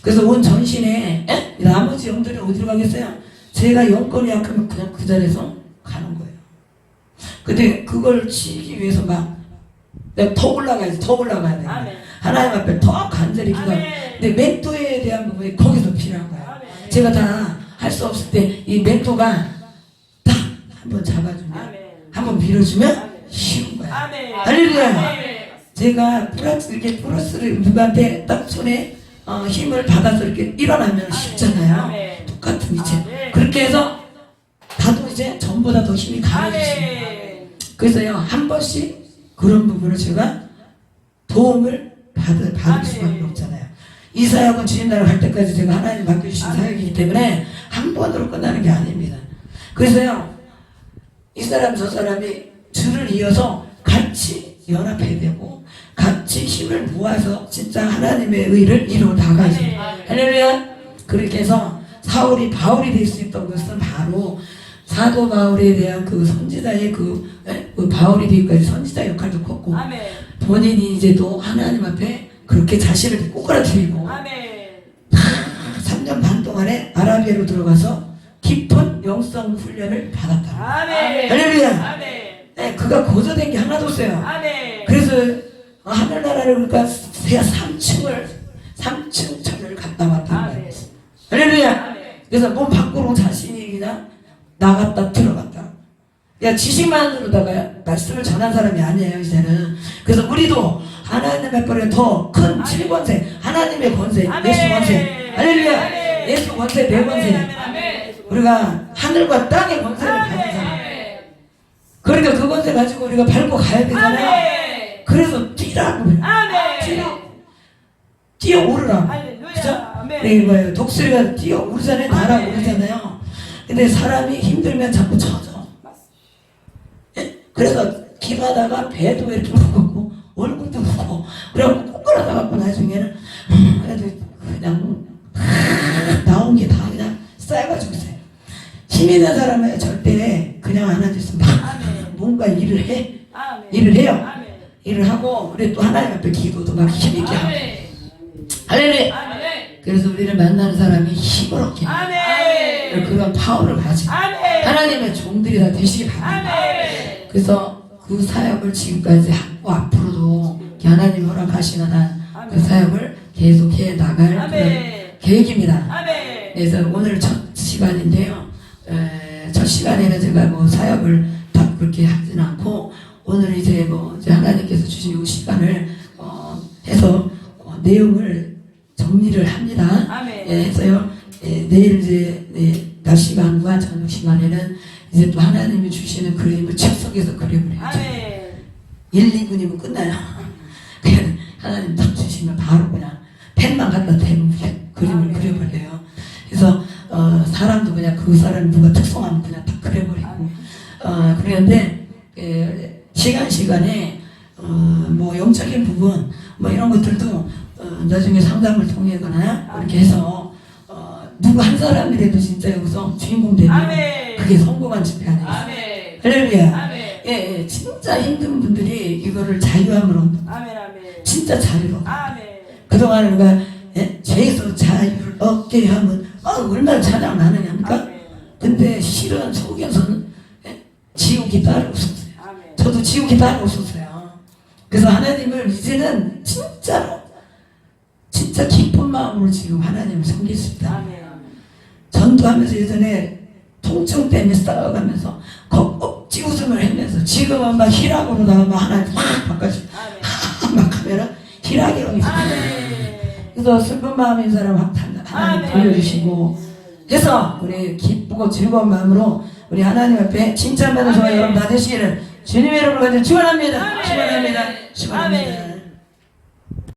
그래서 온 전신에 나머지 영들은 어디로 가겠어요? 제가 영권이 약하면 그냥 그 자리에서 가는 거예요. 근데 그걸 치기 위해서 막 내가 더 올라가야 돼. 아멘. 하나님 앞에 더 간절히 기도하고. 아멘. 근데 멘토에 대한 부분이 거기서 필요한 거예요. 아멘. 제가 다 할 수 없을 때 이 멘토가 딱 한번 잡아주면 아멘. 한번 밀어주면 아멘. 쉬운 거야. 아멘. 할렐루야. 아멘. 제가 플러스를 누구한테 딱 손에 힘을 받아서 이렇게 일어나면 쉽잖아요. 아멘. 똑같은 이체. 아멘. 그렇게 해서 나도 이제 전보다 더 힘이 강해지죠. 아멘. 그래서요 한 번씩 그런 부분을 제가 도움을 받을 수밖에 아멘. 없잖아요. 이 사역은 주님 나라 갈 때까지 제가 하나님 맡겨주신 사역이기 때문에 한 번으로 끝나는 게 아닙니다. 그래서요 이 사람 저 사람이 줄을 이어서 같이 연합해야 되고 같이 힘을 모아서 진짜 하나님의 의를 이루어 나가야죠. 아멘. 할렐루야. 그렇게 해서 사울이 바울이 될 수 있던 것은 바로 사도 바울에 대한 그 선지자의 그 바울이 되기까지 선지자 역할도 컸고 아멘. 본인이 이제 또 하나님 앞에 그렇게 자신을 꼬꾸라뜨리고 아멘. 3년 반 동안에 아라비아로 들어가서 깊은 영성 훈련을 받았다. 아멘. 할렐루야. 아멘. 네, 그가 거저된 게 하나도 없어요. 아멘. 그래서 하늘나라를 그러니까 3층 절을 갔다 왔단 아멘. 말이에요. 할렐루야. 아멘. 그래서 몸 밖으로 자신이 그냥 나갔다 들어갔다. 그냥 지식만으로다가 말씀을 전한 사람이 아니에요 이제는. 그래서 우리도 하나님 앞에 더 큰 7권세 하나님의 권세 아멘. 예수 권세 할렐루야. 아멘. 예수 권세 내 권세 아멘. 우리가 하늘과 땅의 권세를 받은 사람. 그러니까 그 권세 가지고 우리가 밟고 가야 되잖아요. 아멘. 그래서 뛰라고 그래요. 아멘. 뛰어오르라고. 할렐루야. 그죠? 아멘. 네, 뭐예요? 독수리가 뛰어오르잖아요. 날아 아멘. 오르잖아요. 근데 사람이 힘들면 자꾸 젖어. 예? 그래서 기도하다가 배도 이렇게 무겁고 얼굴도 무겁고 그래갖고 ቁ꾸라다 갖고 나중에는 그래도 그냥 나온 게 다 그냥 쌓여가지고 있어요. 힘 있는 사람은 절대 그냥 안 앉아있으면 뭔가 일을 해. 아멘. 일을 해요. 아멘. 일을 하고 우리 또 하나님 앞에 기도도 막 힘있게 하고 아멘. 할렐루야. 아멘. 그래서 우리를 만나는 사람이 힘을 얻게 해요. 아멘. 그런 파워를 가지고 아멘. 하나님의 종들이 다 되시기 바랍니다. 아멘. 그래서 그 사역을 지금까지 하고 앞으로도 하나님 허락하시는 한 그 사역을 계속해 나갈 그런 아멘. 계획입니다. 아멘. 그래서 오늘 첫 시간인데요. 첫 시간에는 제가 뭐 사역을 다 그렇게 하지는 않고 오늘 이제 뭐 이제 하나님께서 주신 이 시간을 해서 내용을 정리를 합니다. 아멘. 해서요. 내일 이제 낮 시간과 저녁 시간에는 이제 또 하나님이 주시는 그림을 즉석에서 그림을 해요. 아멘. 1, 2분이면 끝나요. 그냥 하나님 딱 주시면 바로 그냥 펜만 갖다 대면 그림을 그려버려요. 그래서 사람도 그냥 그 사람 누가 특성하면 그냥 다 그려버리고 그런데 시간에 뭐 영적인 부분 뭐 이런 것들도 나중에 상담을 통해거나 이렇게 해서 누구 한 사람이라도 진짜 여기서 주인공 되면 아멘. 그게 성공한 집회 아니에요. 아멘. 할렐루야. 아멘. 예, 진짜 힘든 분들이 이거를 자유함으로 아멘. 아멘. 진짜 자유로 아멘. 그동안 우리가 죄에서 자유를 얻게 하면 얼마나 찬양 나느냐니까. 아멘. 근데 실은 속에서는 지옥이 따로 없었어요. 아멘. 저도 지옥이 따로 없었어요. 그래서 하나님을 이제는 진짜로 진짜 기쁜 마음으로 지금 하나님을 섬겼습니다. 아멘. 전도하면서 예전에 통증 때문에 싸워가면서 억지 웃음을 하면서 지금은 막 희락으로 나오면 하나님 확 바꿔주고 아멘. 막 하면은 희락이 옵니다. 아멘. 그래서 슬픈 마음인 사람 하나님 돌려주시고 그래서 우리 기쁘고 즐거운 마음으로 우리 하나님 앞에 칭찬받는 저와 여러분 다 되시기를 주님의 이름으로 축원합니다. 축원합니다. 축원합니다.